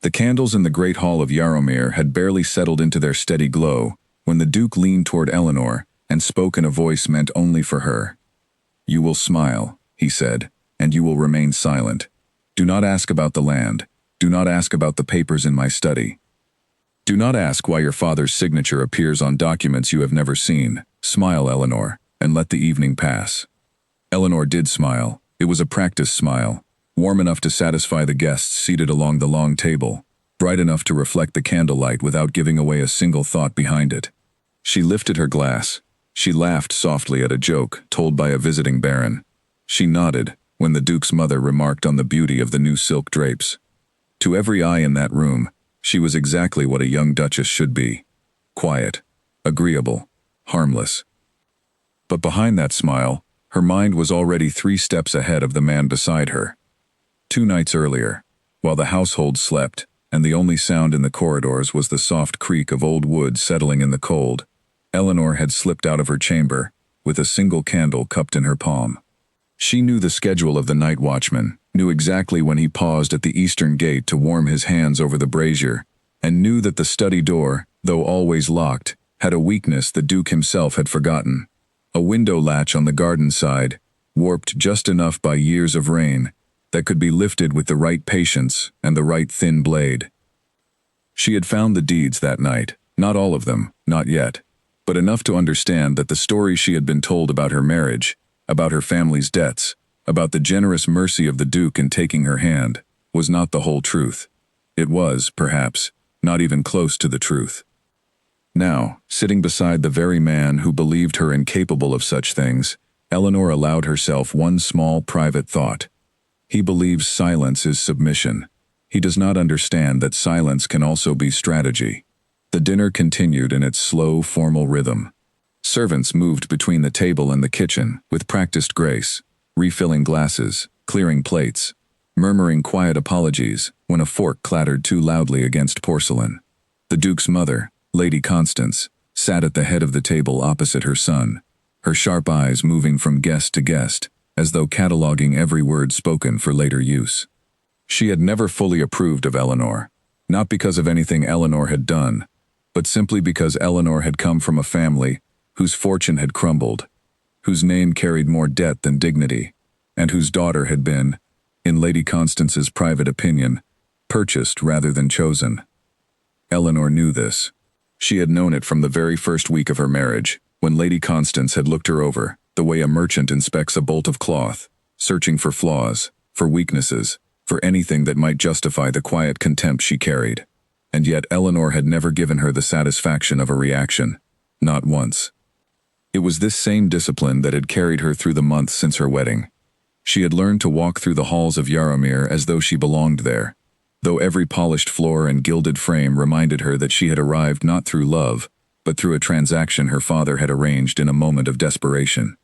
The candles in the great hall of Yarrowmere had barely settled into their steady glow when the Duke leaned toward Eleanor and spoke in a voice meant only for her. "You will smile," he said, "and you will remain silent. Do not ask about the land. Do not ask about the papers in my study. Do not ask why your father's signature appears on documents you have never seen. Smile, Eleanor, and let the evening pass." Eleanor did smile. It was a practiced smile, warm enough to satisfy the guests seated along the long table, bright enough to reflect the candlelight without giving away a single thought behind it. She lifted her glass. She laughed softly at a joke told by a visiting baron. She nodded when the Duke's mother remarked on the beauty of the new silk drapes. To every eye in that room, she was exactly what a young duchess should be: quiet, agreeable, harmless. But behind that smile, her mind was already 3 steps ahead of the man beside her. 2 nights earlier, while the household slept, and the only sound in the corridors was the soft creak of old wood settling in the cold, Eleanor had slipped out of her chamber, with a single candle cupped in her palm. She knew the schedule of the night watchman, knew exactly when he paused at the eastern gate to warm his hands over the brazier, and knew that the study door, though always locked, had a weakness the Duke himself had forgotten: a window latch on the garden side, warped just enough by years of rain, that could be lifted with the right patience and the right thin blade. She had found the deeds that night, not all of them, not yet, but enough to understand that the story she had been told about her marriage, about her family's debts, about the generous mercy of the Duke in taking her hand, was not the whole truth. It was, perhaps, not even close to the truth. Now, sitting beside the very man who believed her incapable of such things, Eleanor allowed herself one small private thought. He believes silence is submission. He does not understand that silence can also be strategy. The dinner continued in its slow, formal rhythm. Servants moved between the table and the kitchen with practiced grace, refilling glasses, clearing plates, murmuring quiet apologies when a fork clattered too loudly against porcelain. The Duke's mother, Lady Constance, sat at the head of the table opposite her son, her sharp eyes moving from guest to guest, as though cataloging every word spoken for later use. She had never fully approved of Eleanor, not because of anything Eleanor had done, but simply because Eleanor had come from a family whose fortune had crumbled, whose name carried more debt than dignity, and whose daughter had been, in Lady Constance's private opinion, purchased rather than chosen. Eleanor knew this. She had known it from the very first week of her marriage, when Lady Constance had looked her over, the way a merchant inspects a bolt of cloth, searching for flaws, for weaknesses, for anything that might justify the quiet contempt she carried. And yet Eleanor had never given her the satisfaction of a reaction, not once. It was this same discipline that had carried her through the months since her wedding. She had learned to walk through the halls of Yarrowmere as though she belonged there, though every polished floor and gilded frame reminded her that she had arrived not through love, but through a transaction her father had arranged in a moment of desperation.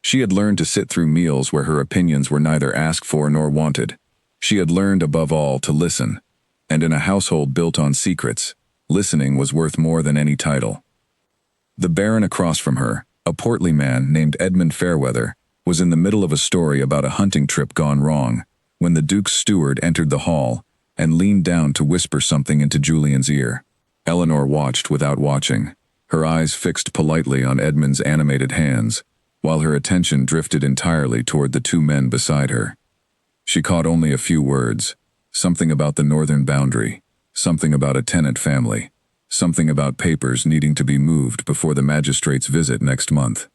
She had learned to sit through meals where her opinions were neither asked for nor wanted. She had learned, above all, to listen, and in a household built on secrets, listening was worth more than any title. The baron across from her, a portly man named Edmund Fairweather, was in the middle of a story about a hunting trip gone wrong, when the Duke's steward entered the hall and leaned down to whisper something into Julian's ear. Eleanor watched without watching, her eyes fixed politely on Edmund's animated hands, while her attention drifted entirely toward the 2 men beside her. She caught only a few words, something about the northern boundary, something about a tenant family, something about papers needing to be moved before the magistrate's visit next month.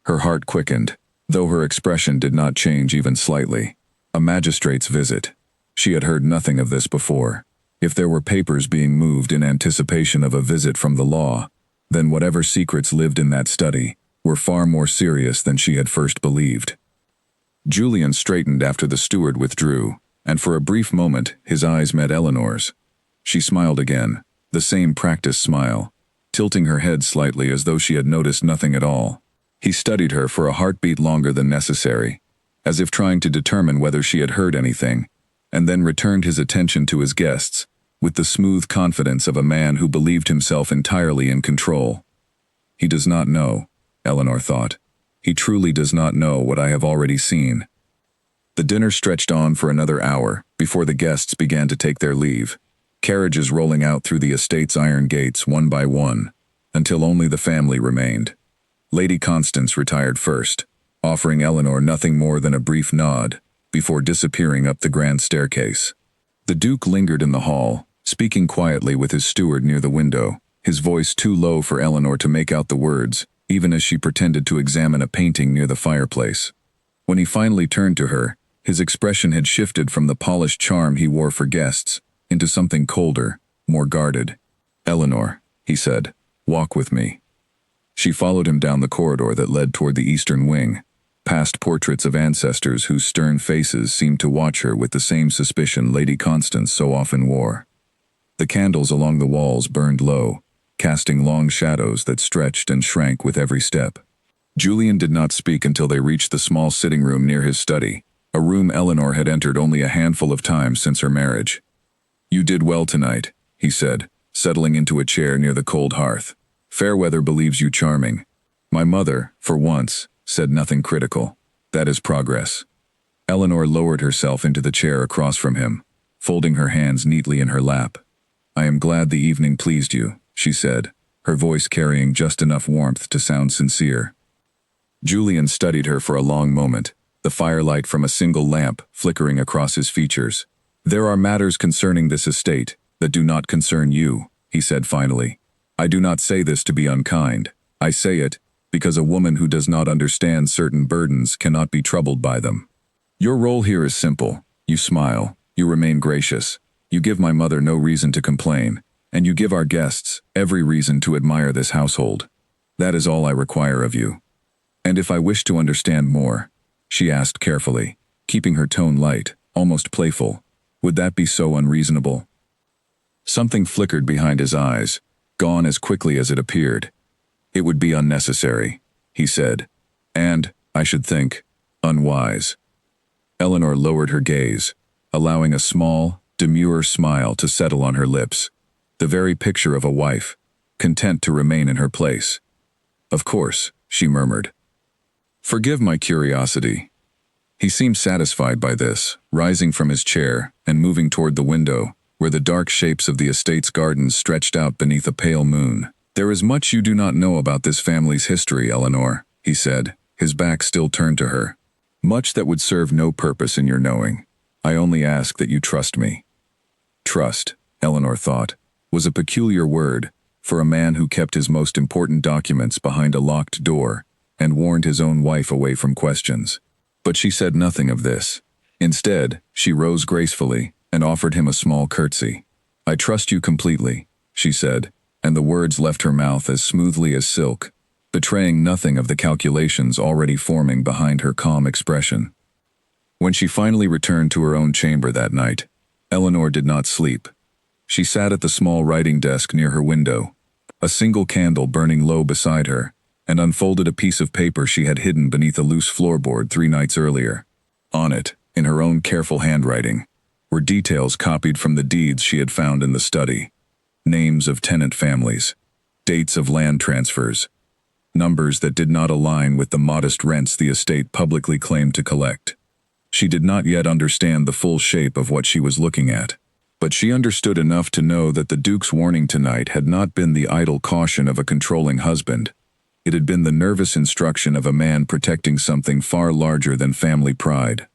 Her heart quickened, though her expression did not change even slightly. A magistrate's visit. She had heard nothing of this before. If there were papers being moved in anticipation of a visit from the law, then whatever secrets lived in that study were far more serious than she had first believed. Julian straightened after the steward withdrew, and for a brief moment his eyes met Eleanor's. She smiled again, the same practiced smile, tilting her head slightly as though she had noticed nothing at all. He studied her for a heartbeat longer than necessary, as if trying to determine whether she had heard anything, and then returned his attention to his guests, with the smooth confidence of a man who believed himself entirely in control. He does not know, Eleanor thought. He truly does not know what I have already seen. The dinner stretched on for another hour before the guests began to take their leave. carriages rolling out through the estate's iron gates one by one, until only the family remained. Lady Constance retired first, offering Eleanor nothing more than a brief nod, before disappearing up the grand staircase. The Duke lingered in the hall, speaking quietly with his steward near the window, his voice too low for Eleanor to make out the words, even as she pretended to examine a painting near the fireplace. When he finally turned to her, his expression had shifted from the polished charm he wore for guests into something colder, more guarded. "Eleanor," he said, "walk with me." She followed him down the corridor that led toward the eastern wing, past portraits of ancestors whose stern faces seemed to watch her with the same suspicion Lady Constance so often wore. The candles along the walls burned low, casting long shadows that stretched and shrank with every step. Julian did not speak until they reached the small sitting room near his study, a room Eleanor had entered only a handful of times since her marriage. "You did well tonight," he said, settling into a chair near the cold hearth. "Fairweather believes you charming. My mother, for once, said nothing critical. That is progress." Eleanor lowered herself into the chair across from him, folding her hands neatly in her lap. "I am glad the evening pleased you," she said, her voice carrying just enough warmth to sound sincere. Julian studied her for a long moment, the firelight from a single lamp flickering across his features. "There are matters concerning this estate that do not concern you," he said finally. "I do not say this to be unkind. I say it because a woman who does not understand certain burdens cannot be troubled by them. Your role here is simple. You smile, you remain gracious, you give my mother no reason to complain, and you give our guests every reason to admire this household. That is all I require of you." "And if I wish to understand more," she asked carefully, keeping her tone light, almost playful, "would that be so unreasonable?" Something flickered behind his eyes, gone as quickly as it appeared. "It would be unnecessary," he said, "and, I should think, unwise." Eleanor lowered her gaze, allowing a small, demure smile to settle on her lips, the very picture of a wife, content to remain in her place. "Of course," she murmured. "Forgive my curiosity." He seemed satisfied by this, rising from his chair and moving toward the window, where the dark shapes of the estate's gardens stretched out beneath a pale moon. "There is much you do not know about this family's history, Eleanor," he said, his back still turned to her. "Much that would serve no purpose in your knowing. I only ask that you trust me." Trust, Eleanor thought, was a peculiar word for a man who kept his most important documents behind a locked door and warned his own wife away from questions. But she said nothing of this. Instead, she rose gracefully and offered him a small curtsy. "I trust you completely," she said, and the words left her mouth as smoothly as silk, betraying nothing of the calculations already forming behind her calm expression. When she finally returned to her own chamber that night, Eleanor did not sleep. She sat at the small writing desk near her window, a single candle burning low beside her, and unfolded a piece of paper she had hidden beneath a loose floorboard 3 nights earlier. On it, in her own careful handwriting, were details copied from the deeds she had found in the study. Names of tenant families, dates of land transfers, numbers that did not align with the modest rents the estate publicly claimed to collect. She did not yet understand the full shape of what she was looking at, but she understood enough to know that the Duke's warning tonight had not been the idle caution of a controlling husband. It had been the nervous instruction of a man protecting something far larger than family pride.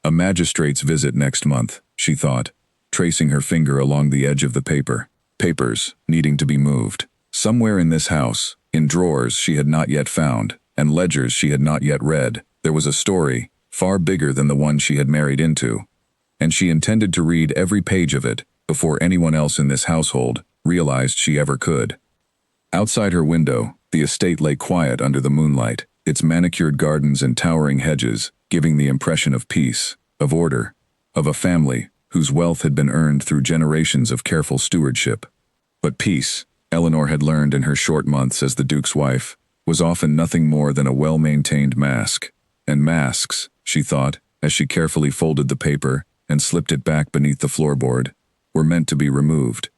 "A magistrate's visit next month," she thought, tracing her finger along the edge of the paper. Papers needing to be moved. Somewhere in this house, in drawers she had not yet found, and ledgers she had not yet read, there was a story, far bigger than the one she had married into, and she intended to read every page of it before anyone else in this household realized she ever could. Outside her window, the estate lay quiet under the moonlight, its manicured gardens and towering hedges giving the impression of peace, of order, of a family whose wealth had been earned through generations of careful stewardship. But peace, Eleanor had learned in her short months as the Duke's wife, was often nothing more than a well-maintained mask. And masks, she thought, as she carefully folded the paper and slipped it back beneath the floorboard, were meant to be removed.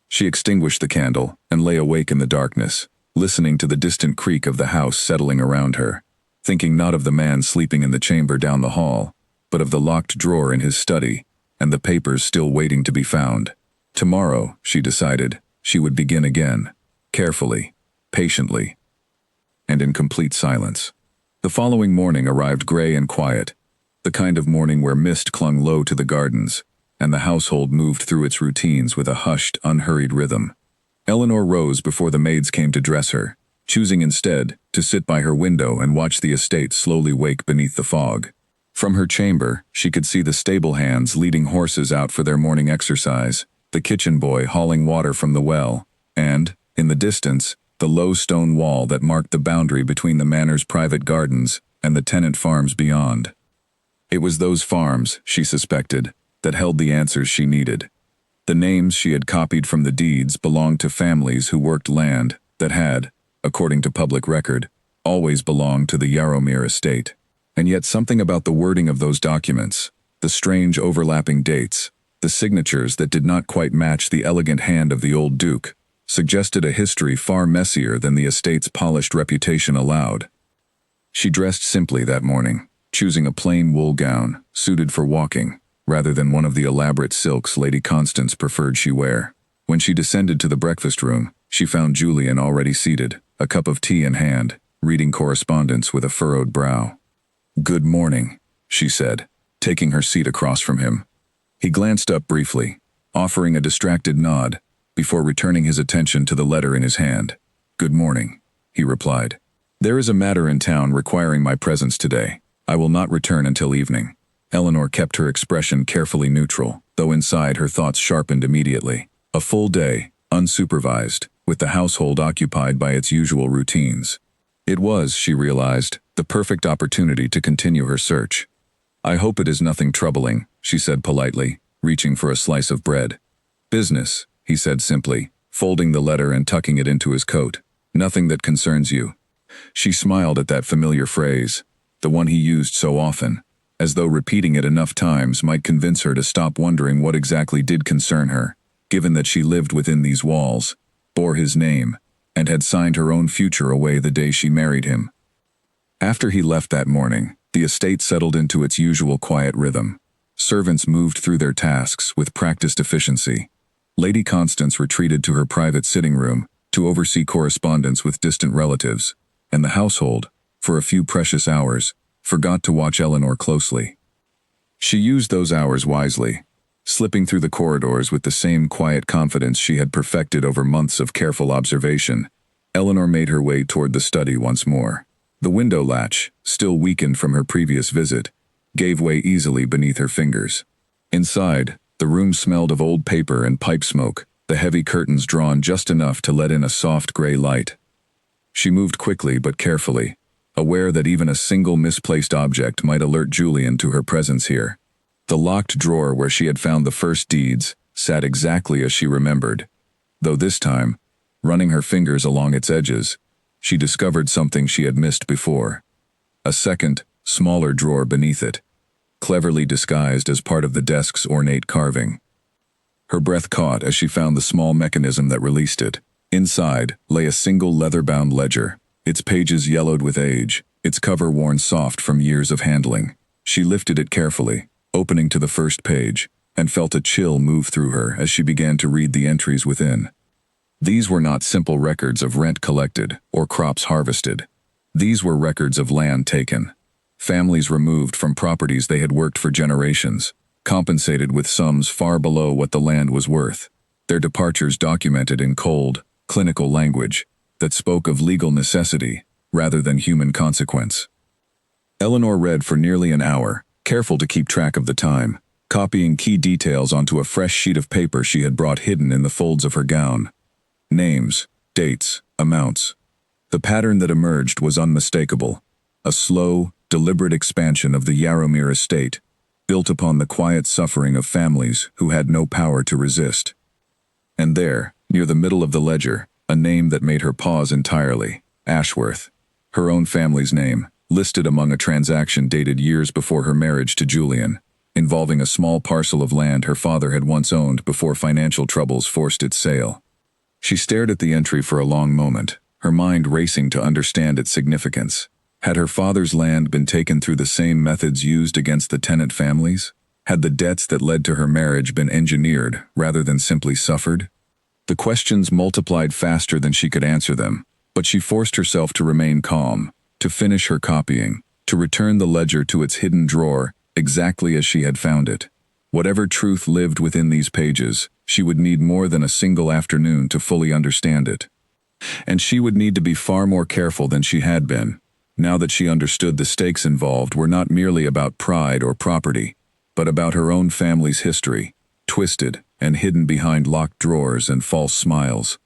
She extinguished the candle and lay awake in the darkness, listening to the distant creak of the house settling around her, thinking not of the man sleeping in the chamber down the hall, but of the locked drawer in his study and the papers still waiting to be found. Tomorrow, she decided, she would begin again, carefully, patiently, and in complete silence. The following morning arrived gray and quiet, the kind of morning where mist clung low to the gardens, and the household moved through its routines with a hushed, unhurried rhythm. Eleanor rose before the maids came to dress her, choosing instead to sit by her window and watch the estate slowly wake beneath the fog. From her chamber, she could see the stable hands leading horses out for their morning exercise, the kitchen boy hauling water from the well, and, in the distance, the low stone wall that marked the boundary between the manor's private gardens and the tenant farms beyond. It was those farms, she suspected, that held the answers she needed. The names she had copied from the deeds belonged to families who worked land that had, according to public record, always belonged to the Yarrowmere estate. And yet something about the wording of those documents, the strange overlapping dates, the signatures that did not quite match the elegant hand of the old duke, suggested a history far messier than the estate's polished reputation allowed. She dressed simply that morning, choosing a plain wool gown, suited for walking, rather than one of the elaborate silks Lady Constance preferred she wear. When she descended to the breakfast room, she found Julian already seated, a cup of tea in hand, reading correspondence with a furrowed brow. "Good morning," she said, taking her seat across from him. He glanced up briefly, offering a distracted nod, before returning his attention to the letter in his hand. "Good morning," he replied. "There is a matter in town requiring my presence today. I will not return until evening." Eleanor kept her expression carefully neutral, though inside her thoughts sharpened immediately. A full day, unsupervised, with the household occupied by its usual routines. It was, she realized, the perfect opportunity to continue her search. "I hope it is nothing troubling," she said politely, reaching for a slice of bread. "Business," he said simply, folding the letter and tucking it into his coat. "Nothing that concerns you." She smiled at that familiar phrase, the one he used so often, as though repeating it enough times might convince her to stop wondering what exactly did concern her, given that she lived within these walls, bore his name, and had signed her own future away the day she married him. After he left that morning, the estate settled into its usual quiet rhythm. Servants moved through their tasks with practiced efficiency. Lady Constance retreated to her private sitting room to oversee correspondence with distant relatives, and the household, for a few precious hours, forgot to watch Eleanor closely. She used those hours wisely, slipping through the corridors with the same quiet confidence she had perfected over months of careful observation. Eleanor made her way toward the study once more. The window latch, still weakened from her previous visit, gave way easily beneath her fingers. Inside, the room smelled of old paper and pipe smoke, the heavy curtains drawn just enough to let in a soft gray light. She moved quickly but carefully, aware that even a single misplaced object might alert Julian to her presence here. The locked drawer where she had found the first deeds sat exactly as she remembered, though this time, running her fingers along its edges, she discovered something she had missed before. A second, smaller drawer beneath it, cleverly disguised as part of the desk's ornate carving. Her breath caught as she found the small mechanism that released it. Inside lay a single leather-bound ledger, its pages yellowed with age, its cover worn soft from years of handling. She lifted it carefully, opening to the first page, and felt a chill move through her as she began to read the entries within. These were not simple records of rent collected or crops harvested. These were records of land taken. Families removed from properties they had worked for generations, compensated with sums far below what the land was worth. Their departures documented in cold, clinical language that spoke of legal necessity rather than human consequence. Eleanor read for nearly an hour, careful to keep track of the time, copying key details onto a fresh sheet of paper she had brought hidden in the folds of her gown. Names, dates, amounts. The pattern that emerged was unmistakable. A slow, deliberate expansion of the Yarrowmere estate, built upon the quiet suffering of families who had no power to resist. And there, near the middle of the ledger, a name that made her pause entirely: Ashworth. Her own family's name, listed among a transaction dated years before her marriage to Julian, involving a small parcel of land her father had once owned before financial troubles forced its sale. She stared at the entry for a long moment, her mind racing to understand its significance. Had her father's land been taken through the same methods used against the tenant families? Had the debts that led to her marriage been engineered rather than simply suffered? The questions multiplied faster than she could answer them, but she forced herself to remain calm, to finish her copying, to return the ledger to its hidden drawer exactly as she had found it. Whatever truth lived within these pages, she would need more than a single afternoon to fully understand it. And she would need to be far more careful than she had been, now that she understood the stakes involved were not merely about pride or property, but about her own family's history, twisted and hidden behind locked drawers and false smiles.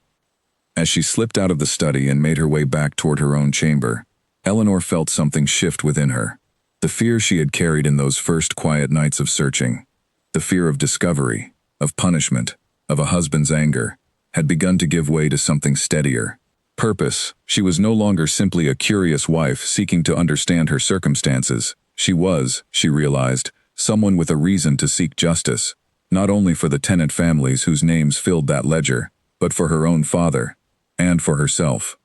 As she slipped out of the study and made her way back toward her own chamber, Eleanor felt something shift within her. The fear she had carried in those first quiet nights of searching, the fear of discovery, of punishment, of a husband's anger, had begun to give way to something steadier. Purpose. She was no longer simply a curious wife seeking to understand her circumstances. She was, she realized, someone with a reason to seek justice, not only for the tenant families whose names filled that ledger, but for her own father, and for herself.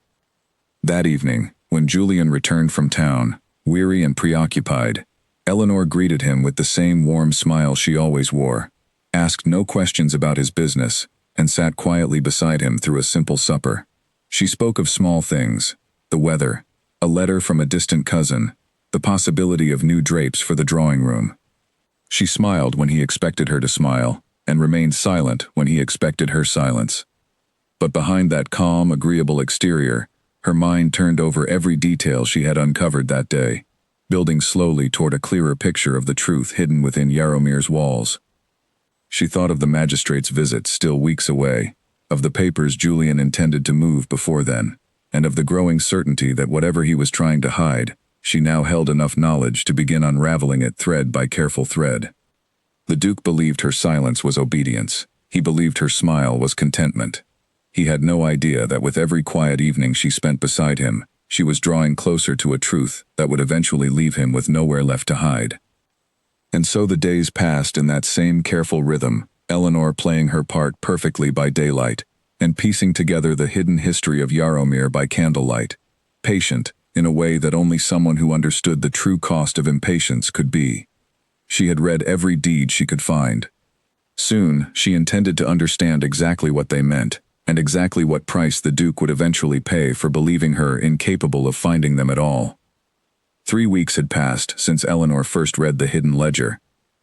That evening, when Julian returned from town, weary and preoccupied, Eleanor greeted him with the same warm smile she always wore, asked no questions about his business, and sat quietly beside him through a simple supper. She spoke of small things, the weather, a letter from a distant cousin, the possibility of new drapes for the drawing room. She smiled when he expected her to smile, and remained silent when he expected her silence. But behind that calm, agreeable exterior, her mind turned over every detail she had uncovered that day, building slowly toward a clearer picture of the truth hidden within Yarrowmere's walls. She thought of the magistrate's visit still weeks away, of the papers Julian intended to move before then, and of the growing certainty that whatever he was trying to hide, she now held enough knowledge to begin unraveling it thread by careful thread. The Duke believed her silence was obedience. He believed her smile was contentment. He had no idea that with every quiet evening she spent beside him, she was drawing closer to a truth that would eventually leave him with nowhere left to hide. And so the days passed in that same careful rhythm, Eleanor playing her part perfectly by daylight, and piecing together the hidden history of Yarrowmere by candlelight, patient in a way that only someone who understood the true cost of impatience could be. She had read every deed she could find. Soon, she intended to understand exactly what they meant, and exactly what price the Duke would eventually pay for believing her incapable of finding them at all. 3 weeks had passed since Eleanor first read the hidden ledger,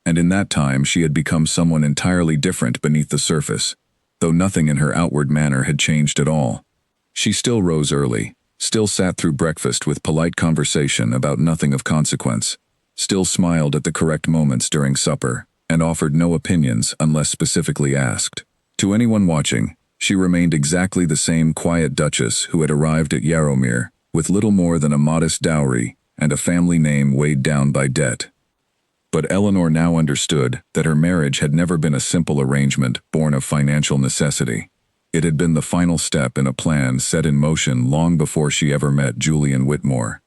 and in that time she had become someone entirely different beneath the surface, though nothing in her outward manner had changed at all. She still rose early, still sat through breakfast with polite conversation about nothing of consequence, still smiled at the correct moments during supper, and offered no opinions unless specifically asked. To anyone watching, she remained exactly the same quiet duchess who had arrived at Yarrowmere with little more than a modest dowry and a family name weighed down by debt. But Eleanor now understood that her marriage had never been a simple arrangement born of financial necessity. It had been the final step in a plan set in motion long before she ever met Julian Whitmore.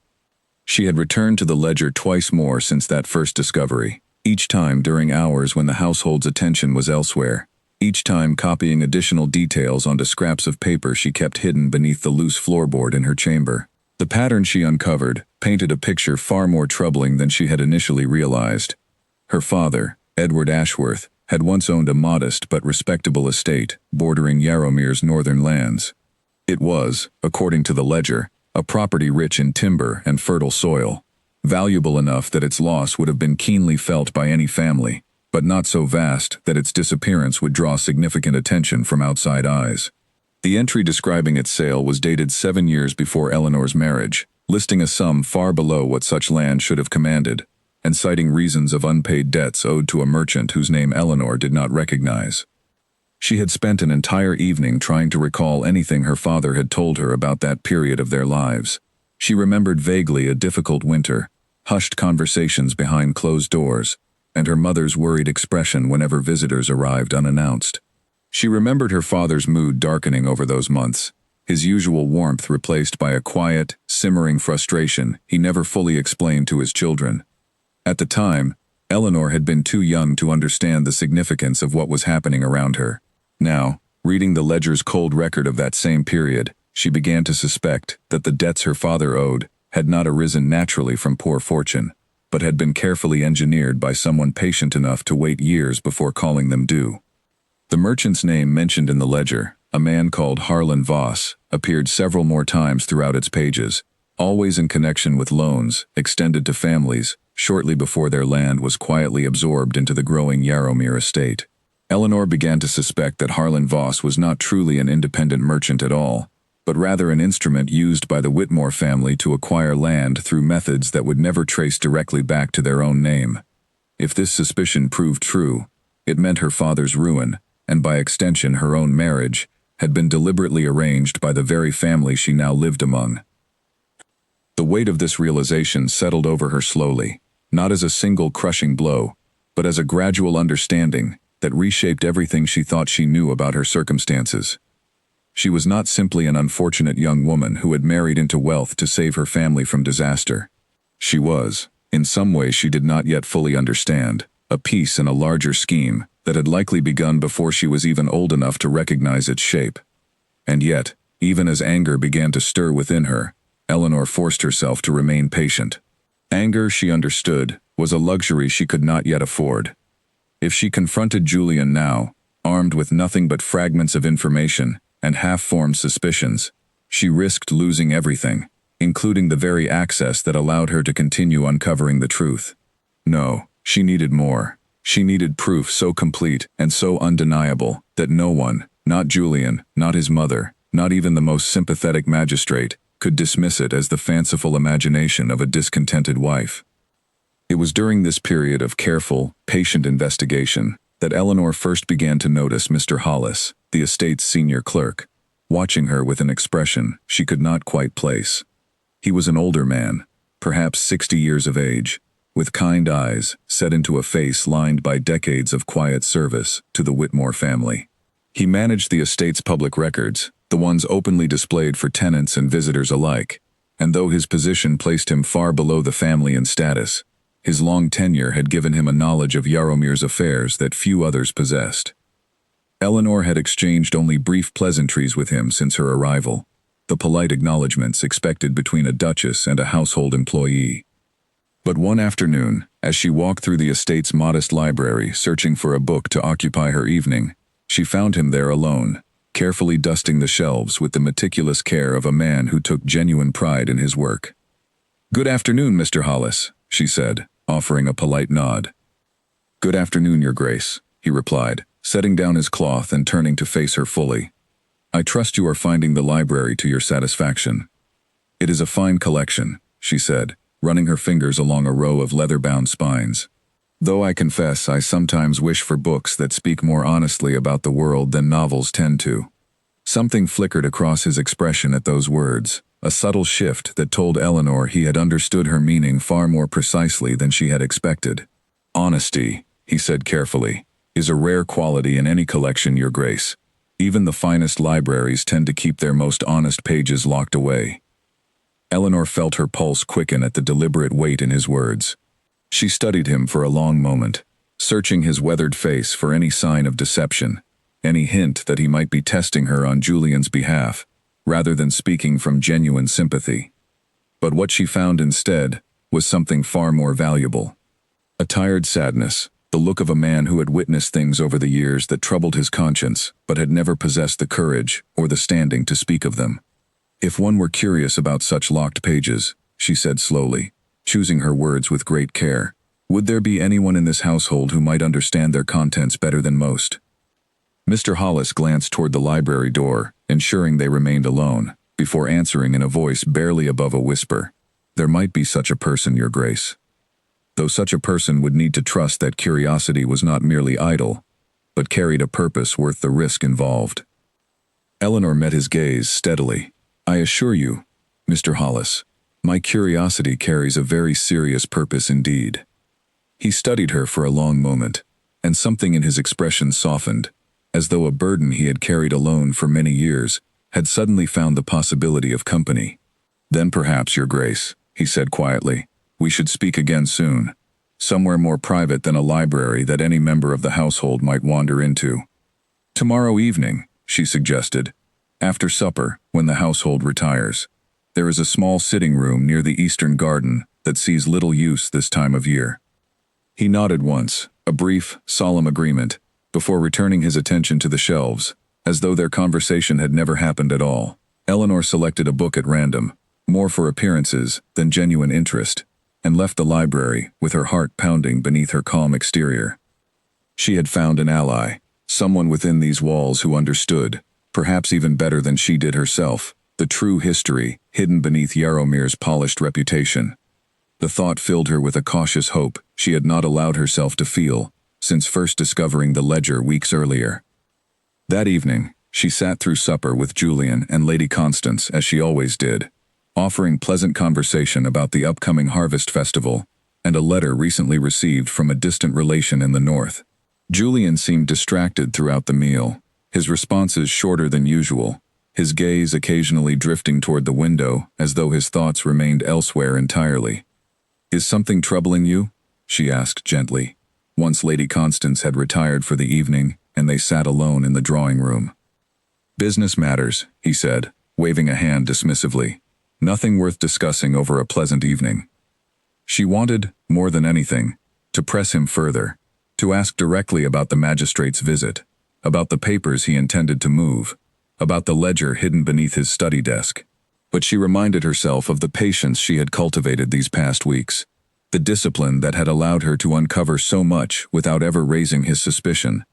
She had returned to the ledger twice more since that first discovery, each time during hours when the household's attention was elsewhere, each time copying additional details onto scraps of paper she kept hidden beneath the loose floorboard in her chamber. The pattern she uncovered painted a picture far more troubling than she had initially realized. Her father, Edward Ashworth, had once owned a modest but respectable estate bordering Yarrowmere's northern lands. It was, according to the ledger, a property rich in timber and fertile soil, valuable enough that its loss would have been keenly felt by any family, but not so vast that its disappearance would draw significant attention from outside eyes. The entry describing its sale was dated 7 years before Eleanor's marriage, listing a sum far below what such land should have commanded, and citing reasons of unpaid debts owed to a merchant whose name Eleanor did not recognize. She had spent an entire evening trying to recall anything her father had told her about that period of their lives. She remembered vaguely a difficult winter, hushed conversations behind closed doors, and her mother's worried expression whenever visitors arrived unannounced. She remembered her father's mood darkening over those months, his usual warmth replaced by a quiet, simmering frustration he never fully explained to his children. At the time, Eleanor had been too young to understand the significance of what was happening around her. Now, reading the ledger's cold record of that same period, she began to suspect that the debts her father owed had not arisen naturally from poor fortune. but had been carefully engineered by someone patient enough to wait years before calling them due. The merchant's name mentioned in the ledger, a man called Harlan Voss, appeared several more times throughout its pages, always in connection with loans extended to families shortly before their land was quietly absorbed into the growing Yarrowmere estate. Eleanor began to suspect that Harlan Voss was not truly an independent merchant at all, but rather an instrument used by the Whitmore family to acquire land through methods that would never trace directly back to their own name. If this suspicion proved true, it meant her father's ruin, and by extension her own marriage, had been deliberately arranged by the very family she now lived among. The weight of this realization settled over her slowly, not as a single crushing blow, but as a gradual understanding that reshaped everything she thought she knew about her circumstances. She was not simply an unfortunate young woman who had married into wealth to save her family from disaster. She was, in some way she did not yet fully understand, a piece in a larger scheme that had likely begun before she was even old enough to recognize its shape. And yet, even as anger began to stir within her, Eleanor forced herself to remain patient. Anger, she understood, was a luxury she could not yet afford. If she confronted Julian now, armed with nothing but fragments of information and half-formed suspicions, she risked losing everything, including the very access that allowed her to continue uncovering the truth. No, she needed more. She needed proof so complete and so undeniable that no one, not Julian, not his mother, not even the most sympathetic magistrate, could dismiss it as the fanciful imagination of a discontented wife. It was during this period of careful, patient investigation that Eleanor first began to notice Mr. Hollis, the estate's senior clerk, watching her with an expression she could not quite place. He was an older man, perhaps 60 years of age, with kind eyes set into a face lined by decades of quiet service to the Whitmore family. He managed the estate's public records, the ones openly displayed for tenants and visitors alike, and though his position placed him far below the family in status, his long tenure had given him a knowledge of Yarrowmere's affairs that few others possessed. Eleanor had exchanged only brief pleasantries with him since her arrival, the polite acknowledgments expected between a duchess and a household employee. But one afternoon, as she walked through the estate's modest library searching for a book to occupy her evening, she found him there alone, carefully dusting the shelves with the meticulous care of a man who took genuine pride in his work. "Good afternoon, Mr. Hollis," she said, offering a polite nod. "Good afternoon, Your Grace," he replied, setting down his cloth and turning to face her fully. "I trust you are finding the library to your satisfaction." "It is a fine collection," she said, running her fingers along a row of leather-bound spines. "Though I confess I sometimes wish for books that speak more honestly about the world than novels tend to." Something flickered across his expression at those words, a subtle shift that told Eleanor he had understood her meaning far more precisely than she had expected. "Honesty," he said carefully, "is a rare quality in any collection, Your Grace. Even the finest libraries tend to keep their most honest pages locked away." Eleanor felt her pulse quicken at the deliberate weight in his words. She studied him for a long moment, searching his weathered face for any sign of deception, any hint that he might be testing her on Julian's behalf, rather than speaking from genuine sympathy. But what she found instead was something far more valuable. A tired sadness, the look of a man who had witnessed things over the years that troubled his conscience but had never possessed the courage or the standing to speak of them. "If one were curious about such locked pages," she said slowly, choosing her words with great care, "would there be anyone in this household who might understand their contents better than most?" Mr. Hollis glanced toward the library door, ensuring they remained alone, before answering in a voice barely above a whisper, "There might be such a person, Your Grace. Though such a person would need to trust that curiosity was not merely idle, but carried a purpose worth the risk involved." Eleanor met his gaze steadily. "I assure you, Mr. Hollis, my curiosity carries a very serious purpose indeed." He studied her for a long moment, and something in his expression softened, as though a burden he had carried alone for many years had suddenly found the possibility of company. "Then perhaps, Your Grace," he said quietly, "we should speak again soon, somewhere more private than a library that any member of the household might wander into." "Tomorrow evening," she suggested, "after supper, when the household retires. There is a small sitting room near the eastern garden that sees little use this time of year. He nodded once, a brief, solemn agreement, before returning his attention to the shelves, as though their conversation had never happened at all. Eleanor selected a book at random, more for appearances than genuine interest, and left the library with her heart pounding beneath her calm exterior. She had found an ally, someone within these walls who understood, perhaps even better than she did herself, the true history hidden beneath Yarrowmere's polished reputation. The thought filled her with a cautious hope she had not allowed herself to feel since first discovering the ledger weeks earlier. That evening, she sat through supper with Julian and Lady Constance as she always did, offering pleasant conversation about the upcoming harvest festival and a letter recently received from a distant relation in the north. Julian seemed distracted throughout the meal, his responses shorter than usual, his gaze occasionally drifting toward the window as though his thoughts remained elsewhere entirely. "Is something troubling you?" she asked gently, once Lady Constance had retired for the evening and they sat alone in the drawing room. "Business matters," he said, waving a hand dismissively. "Nothing worth discussing over a pleasant evening." She wanted, more than anything, to press him further, to ask directly about the magistrate's visit, about the papers he intended to move, about the ledger hidden beneath his study desk. But she reminded herself of the patience she had cultivated these past weeks, the discipline that had allowed her to uncover so much without ever raising his suspicion.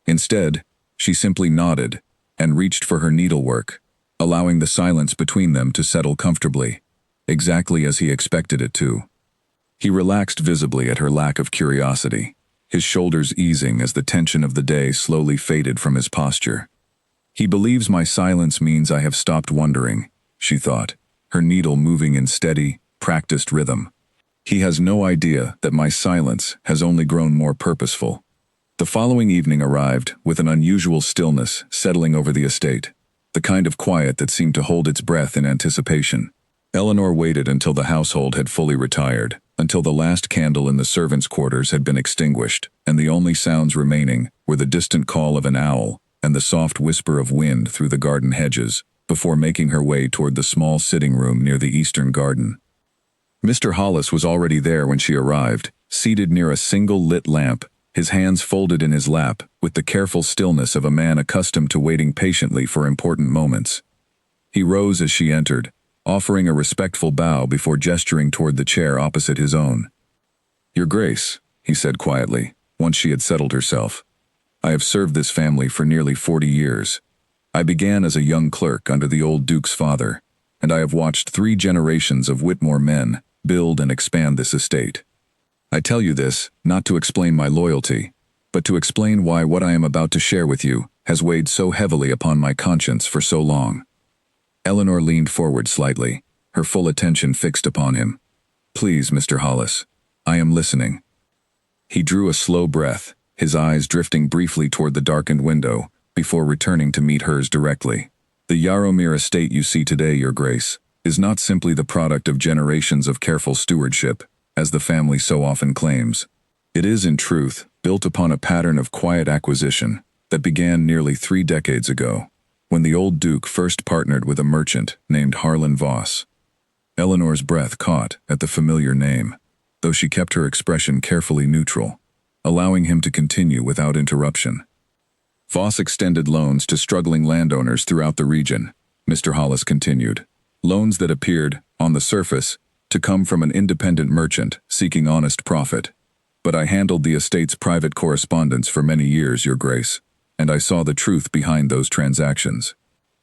Instead, she simply nodded and reached for her needlework, allowing the silence between them to settle comfortably, exactly as he expected it to. He relaxed visibly at her lack of curiosity, his shoulders easing as the tension of the day slowly faded from his posture. "He believes my silence means I have stopped wondering," she thought, her needle moving in steady, practiced rhythm. "He has no idea that my silence has only grown more purposeful." The following evening arrived with an unusual stillness settling over the estate, the kind of quiet that seemed to hold its breath in anticipation. Eleanor waited until the household had fully retired, until the last candle in the servants' quarters had been extinguished, and the only sounds remaining were the distant call of an owl and the soft whisper of wind through the garden hedges, before making her way toward the small sitting room near the eastern garden. Mr. Hollis was already there when she arrived, seated near a single lit lamp, his hands folded in his lap, with the careful stillness of a man accustomed to waiting patiently for important moments. He rose as she entered, offering a respectful bow before gesturing toward the chair opposite his own. "Your Grace," he said quietly, once she had settled herself, "I have served this family for nearly 40 years. I began as a young clerk under the old Duke's father, and I have watched 3 generations of Whitmore men build and expand this estate. I tell you this, not to explain my loyalty, but to explain why what I am about to share with you has weighed so heavily upon my conscience for so long." Eleanor leaned forward slightly, her full attention fixed upon him. "Please, Mr. Hollis, I am listening." He drew a slow breath, his eyes drifting briefly toward the darkened window, before returning to meet hers directly. "The Yarrowmere estate you see today, Your Grace, is not simply the product of generations of careful stewardship, as the family so often claims. It is, in truth, built upon a pattern of quiet acquisition that began nearly 3 decades ago, when the old Duke first partnered with a merchant named Harlan Voss." Eleanor's breath caught at the familiar name, though she kept her expression carefully neutral, allowing him to continue without interruption. "Voss extended loans to struggling landowners throughout the region," Mr. Hollis continued. "Loans that appeared, on the surface, to come from an independent merchant seeking honest profit. But I handled the estate's private correspondence for many years, Your Grace, and I saw the truth behind those transactions.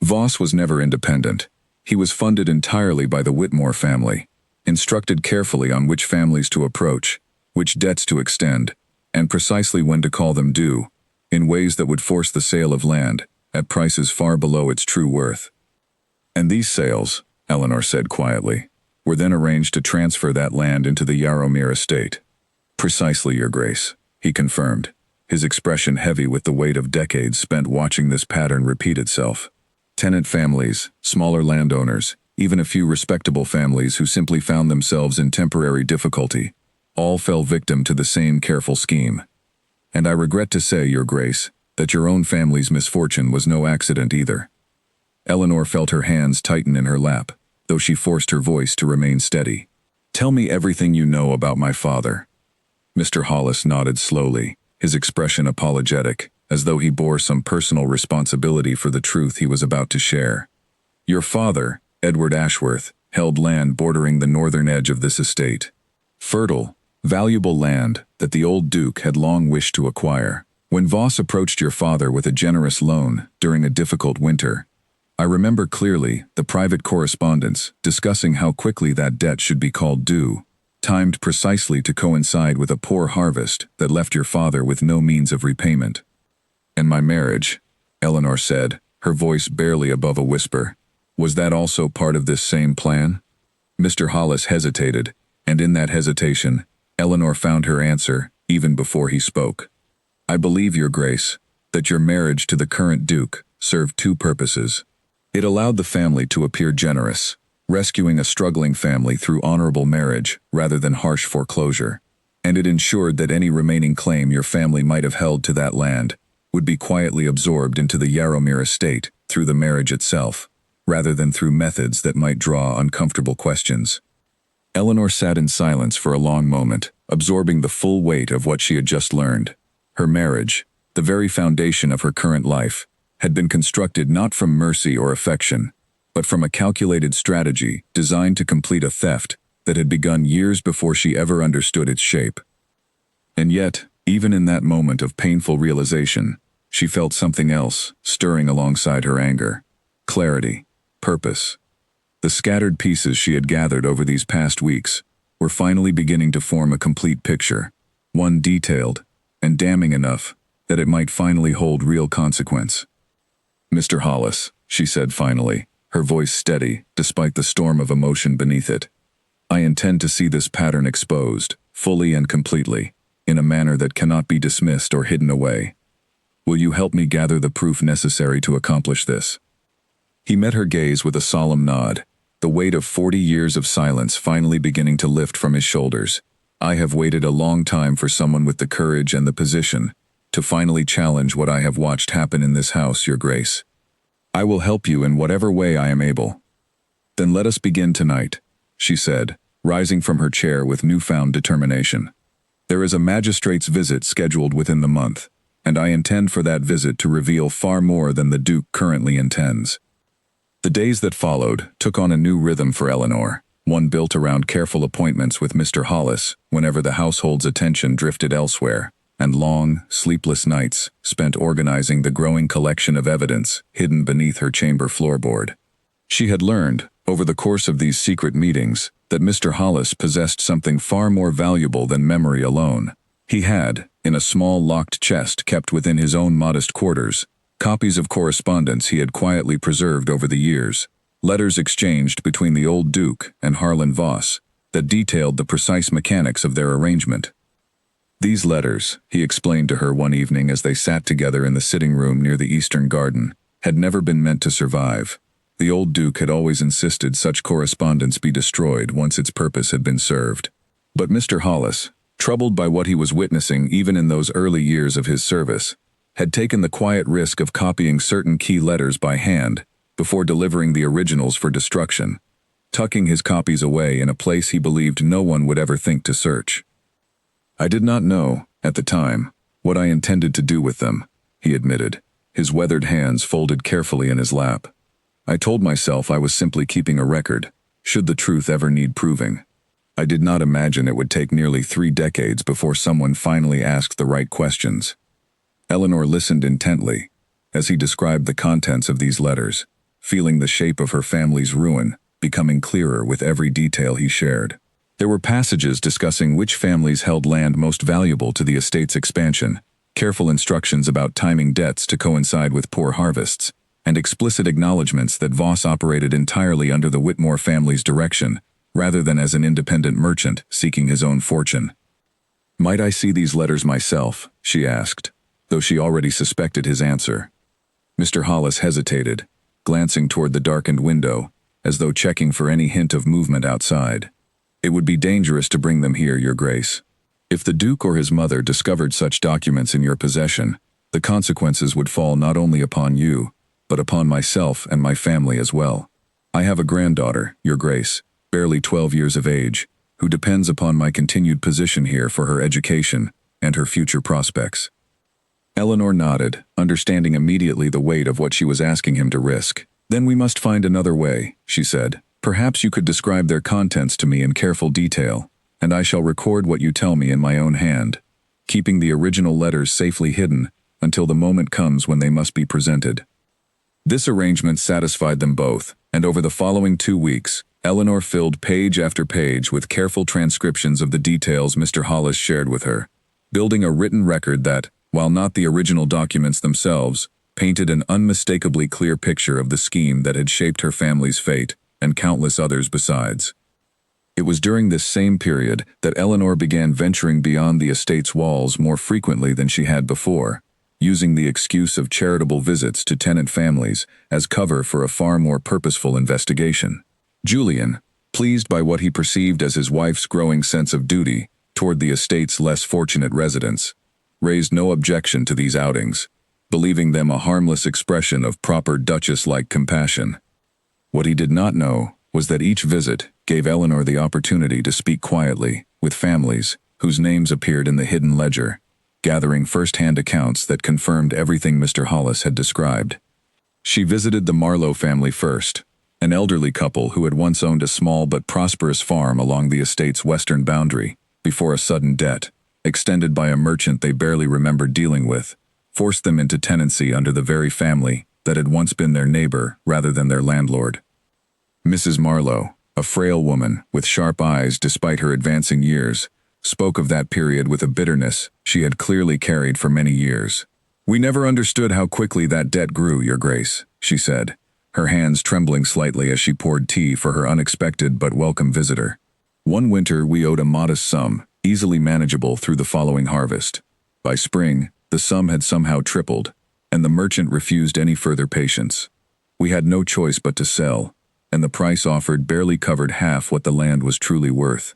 Voss was never independent. He was funded entirely by the Whitmore family, instructed carefully on which families to approach, which debts to extend, and precisely when to call them due, in ways that would force the sale of land at prices far below its true worth. And these sales," Eleanor said quietly, "were then arranged to transfer that land into the Yarrowmere estate." "Precisely, Your Grace," he confirmed, his expression heavy with the weight of decades spent watching this pattern repeat itself. Tenant families, smaller landowners, even a few respectable families who simply found themselves in temporary difficulty, all fell victim to the same careful scheme. And I regret to say, Your Grace, that your own family's misfortune was no accident either." Eleanor felt her hands tighten in her lap, though she forced her voice to remain steady. Tell me everything you know about my father." Mr. Hollis nodded slowly, his expression apologetic, as though he bore some personal responsibility for the truth he was about to share. "Your father, Edward Ashworth, held land bordering the northern edge of this estate. Fertile, valuable land that the old Duke had long wished to acquire. When Voss approached your father with a generous loan during a difficult winter, I remember clearly the private correspondence discussing how quickly that debt should be called due, timed precisely to coincide with a poor harvest that left your father with no means of repayment. And my marriage," Eleanor said, her voice barely above a whisper, "was that also part of this same plan?" Mr. Hollis hesitated, and in that hesitation, Eleanor found her answer even before he spoke. "I believe, Your Grace, that your marriage to the current Duke served two purposes. It allowed the family to appear generous, rescuing a struggling family through honorable marriage rather than harsh foreclosure, and it ensured that any remaining claim your family might have held to that land would be quietly absorbed into the Yarrowmere estate through the marriage itself, rather than through methods that might draw uncomfortable questions." Eleanor sat in silence for a long moment, absorbing the full weight of what she had just learned. Her marriage, the very foundation of her current life, had been constructed not from mercy or affection, but from a calculated strategy designed to complete a theft that had begun years before she ever understood its shape. And yet, even in that moment of painful realization, she felt something else stirring alongside her anger: clarity, purpose. The scattered pieces she had gathered over these past weeks were finally beginning to form a complete picture, one detailed and damning enough that it might finally hold real consequence. "Mr. Hollis," she said finally, her voice steady despite the storm of emotion beneath it, "I intend to see this pattern exposed, fully and completely, in a manner that cannot be dismissed or hidden away. Will you help me gather the proof necessary to accomplish this?" He met her gaze with a solemn nod, the weight of 40 years of silence finally beginning to lift from his shoulders. "I have waited a long time for someone with the courage and the position to finally challenge what I have watched happen in this house, Your Grace. I will help you in whatever way I am able." "Then let us begin tonight," she said, rising from her chair with newfound determination. "There is a magistrate's visit scheduled within the month, and I intend for that visit to reveal far more than the Duke currently intends." The days that followed took on a new rhythm for Eleanor, one built around careful appointments with Mr. Hollis whenever the household's attention drifted elsewhere, and long, sleepless nights spent organizing the growing collection of evidence hidden beneath her chamber floorboard. She had learned, over the course of these secret meetings, that Mr. Hollis possessed something far more valuable than memory alone. He had, in a small locked chest kept within his own modest quarters, copies of correspondence he had quietly preserved over the years, letters exchanged between the old Duke and Harlan Voss that detailed the precise mechanics of their arrangement. These letters, he explained to her one evening as they sat together in the sitting room near the eastern garden, had never been meant to survive. The old Duke had always insisted such correspondence be destroyed once its purpose had been served. But Mr. Hollis, troubled by what he was witnessing even in those early years of his service, had taken the quiet risk of copying certain key letters by hand before delivering the originals for destruction, tucking his copies away in a place he believed no one would ever think to search. "I did not know, at the time, what I intended to do with them," he admitted, his weathered hands folded carefully in his lap. "I told myself I was simply keeping a record, should the truth ever need proving. I did not imagine it would take nearly 3 decades before someone finally asked the right questions." Eleanor listened intently as he described the contents of these letters, feeling the shape of her family's ruin becoming clearer with every detail he shared. There were passages discussing which families held land most valuable to the estate's expansion, careful instructions about timing debts to coincide with poor harvests, and explicit acknowledgments that Voss operated entirely under the Whitmore family's direction, rather than as an independent merchant seeking his own fortune. "Might I see these letters myself?" she asked, though she already suspected his answer. Mr. Hollis hesitated, glancing toward the darkened window, as though checking for any hint of movement outside. "It would be dangerous to bring them here, Your Grace. If the Duke or his mother discovered such documents in your possession, the consequences would fall not only upon you, but upon myself and my family as well. I have a granddaughter, Your Grace, barely 12 years of age, who depends upon my continued position here for her education and her future prospects." Eleanor nodded, understanding immediately the weight of what she was asking him to risk. "Then we must find another way," she said. "Perhaps you could describe their contents to me in careful detail, and I shall record what you tell me in my own hand, keeping the original letters safely hidden until the moment comes when they must be presented." This arrangement satisfied them both, and over the following 2 weeks, Eleanor filled page after page with careful transcriptions of the details Mr. Hollis shared with her, building a written record that, while not the original documents themselves, painted an unmistakably clear picture of the scheme that had shaped her family's fate and countless others besides. It was during this same period that Eleanor began venturing beyond the estate's walls more frequently than she had before, using the excuse of charitable visits to tenant families as cover for a far more purposeful investigation. Julian, pleased by what he perceived as his wife's growing sense of duty toward the estate's less fortunate residents, raised no objection to these outings, believing them a harmless expression of proper Duchess-like compassion. What he did not know was that each visit gave Eleanor the opportunity to speak quietly with families whose names appeared in the hidden ledger, gathering first-hand accounts that confirmed everything Mr. Hollis had described. She visited the Marlowe family first, an elderly couple who had once owned a small but prosperous farm along the estate's western boundary before a sudden debt, extended by a merchant they barely remembered dealing with, forced them into tenancy under the very family that had once been their neighbor rather than their landlord. Mrs. Marlowe, a frail woman with sharp eyes despite her advancing years, spoke of that period with a bitterness she had clearly carried for many years. "We never understood how quickly that debt grew, Your Grace," she said, her hands trembling slightly as she poured tea for her unexpected but welcome visitor. "One winter we owed a modest sum, easily manageable through the following harvest. By spring, the sum had somehow tripled, and the merchant refused any further patience. We had no choice but to sell, and the price offered barely covered half what the land was truly worth."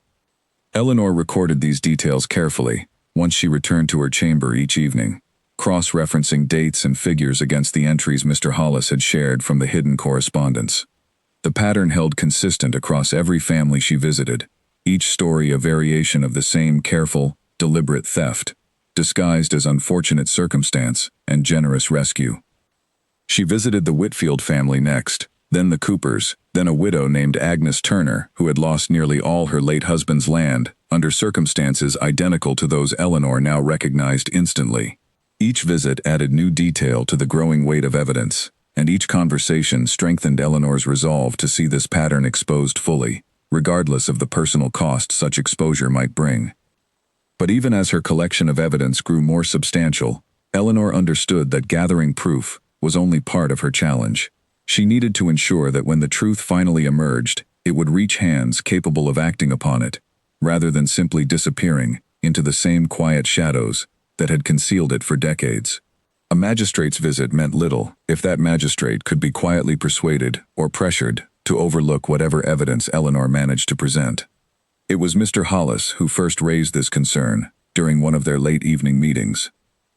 Eleanor recorded these details carefully once she returned to her chamber each evening, cross-referencing dates and figures against the entries Mr. Hollis had shared from the hidden correspondence. The pattern held consistent across every family she visited, each story a variation of the same careful, deliberate theft, disguised as unfortunate circumstance and generous rescue. She visited the Whitfield family next, then the Coopers, then a widow named Agnes Turner who had lost nearly all her late husband's land under circumstances identical to those Eleanor now recognized instantly. Each visit added new detail to the growing weight of evidence, and each conversation strengthened Eleanor's resolve to see this pattern exposed fully, regardless of the personal cost such exposure might bring. But even as her collection of evidence grew more substantial, Eleanor understood that gathering proof was only part of her challenge. She needed to ensure that when the truth finally emerged, it would reach hands capable of acting upon it, rather than simply disappearing into the same quiet shadows that had concealed it for decades. A magistrate's visit meant little if that magistrate could be quietly persuaded or pressured to overlook whatever evidence Eleanor managed to present. It was Mr. Hollis who first raised this concern during one of their late evening meetings.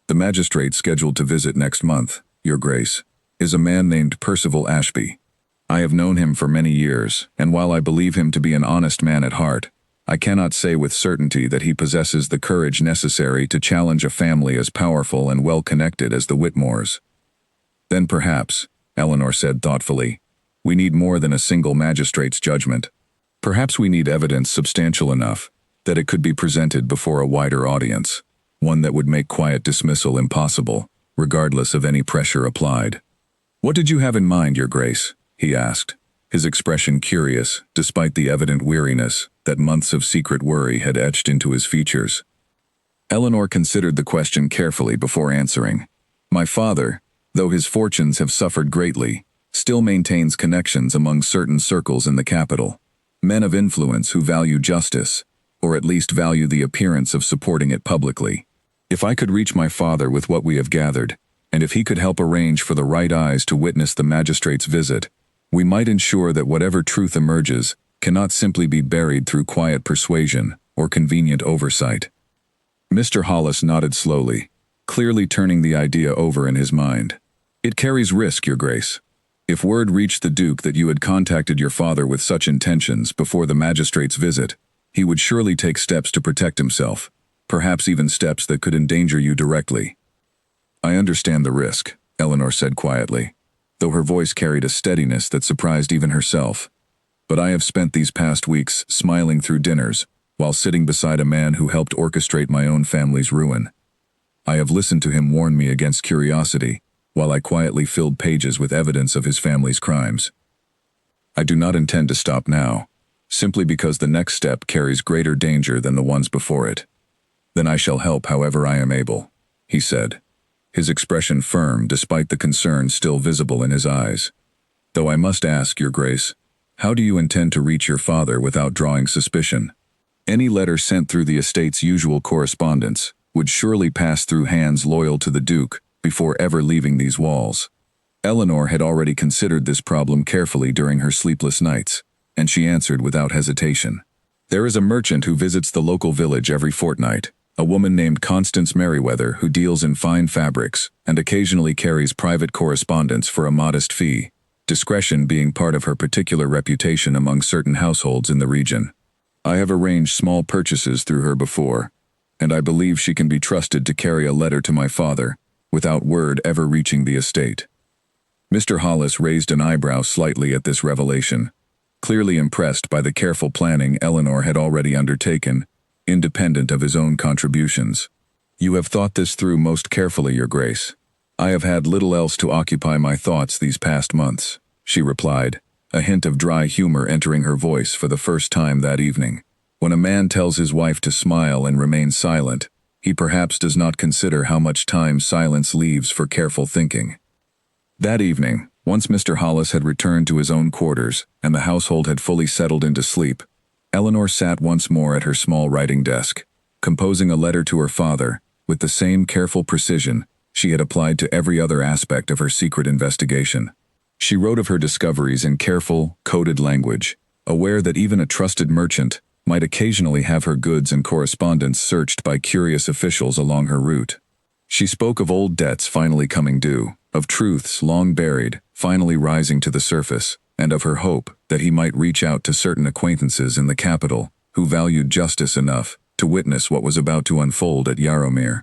"The magistrate scheduled to visit next month, Your Grace, is a man named Percival Ashby. I have known him for many years, and while I believe him to be an honest man at heart, I cannot say with certainty that he possesses the courage necessary to challenge a family as powerful and well-connected as the Whitmores." "Then perhaps," Eleanor said thoughtfully, "we need more than a single magistrate's judgment. Perhaps we need evidence substantial enough that it could be presented before a wider audience, one that would make quiet dismissal impossible, regardless of any pressure applied." "What did you have in mind, Your Grace?" he asked, his expression curious despite the evident weariness that months of secret worry had etched into his features. Eleanor considered the question carefully before answering. "My father, though his fortunes have suffered greatly, still maintains connections among certain circles in the capital, men of influence who value justice, or at least value the appearance of supporting it publicly. If I could reach my father with what we have gathered, and if he could help arrange for the right eyes to witness the magistrate's visit, we might ensure that whatever truth emerges cannot simply be buried through quiet persuasion or convenient oversight." Mr. Hollis nodded slowly, clearly turning the idea over in his mind. "It carries risk, Your Grace. If word reached the Duke that you had contacted your father with such intentions before the magistrate's visit, He would surely take steps to protect himself, perhaps even steps that could endanger you directly. I understand the risk, Eleanor said quietly, though her voice carried a steadiness that surprised even herself. But I have spent these past weeks smiling through dinners, while sitting beside a man who helped orchestrate my own family's ruin. I have listened to him warn me against curiosity, while I quietly filled pages with evidence of his family's crimes. I do not intend to stop now, simply because the next step carries greater danger than the ones before it. Then I shall help however I am able, he said, his expression firm despite the concern still visible in his eyes. Though I must ask, Your Grace, how do you intend to reach your father without drawing suspicion? Any letter sent through the estate's usual correspondence would surely pass through hands loyal to the Duke before ever leaving these walls. Eleanor had already considered this problem carefully during her sleepless nights, and she answered without hesitation. There is a merchant who visits the local village every fortnight, a woman named Constance Merriweather who deals in fine fabrics and occasionally carries private correspondence for a modest fee, discretion being part of her particular reputation among certain households in the region. I have arranged small purchases through her before, and I believe she can be trusted to carry a letter to my father without word ever reaching the estate. Mr. Hollis raised an eyebrow slightly at this revelation, clearly impressed by the careful planning Eleanor had already undertaken, independent of his own contributions. You have thought this through most carefully, Your Grace. I have had little else to occupy my thoughts these past months, she replied, a hint of dry humor entering her voice for the first time that evening. When a man tells his wife to smile and remain silent, he perhaps does not consider how much time silence leaves for careful thinking. That evening, once Mr. Hollis had returned to his own quarters and the household had fully settled into sleep, Eleanor sat once more at her small writing desk, composing a letter to her father with the same careful precision she had applied to every other aspect of her secret investigation. She wrote of her discoveries in careful, coded language, aware that even a trusted merchant might occasionally have her goods and correspondence searched by curious officials along her route. She spoke of old debts finally coming due, of truths long buried finally rising to the surface, and of her hope that he might reach out to certain acquaintances in the capital who valued justice enough to witness what was about to unfold at Yarrowmere.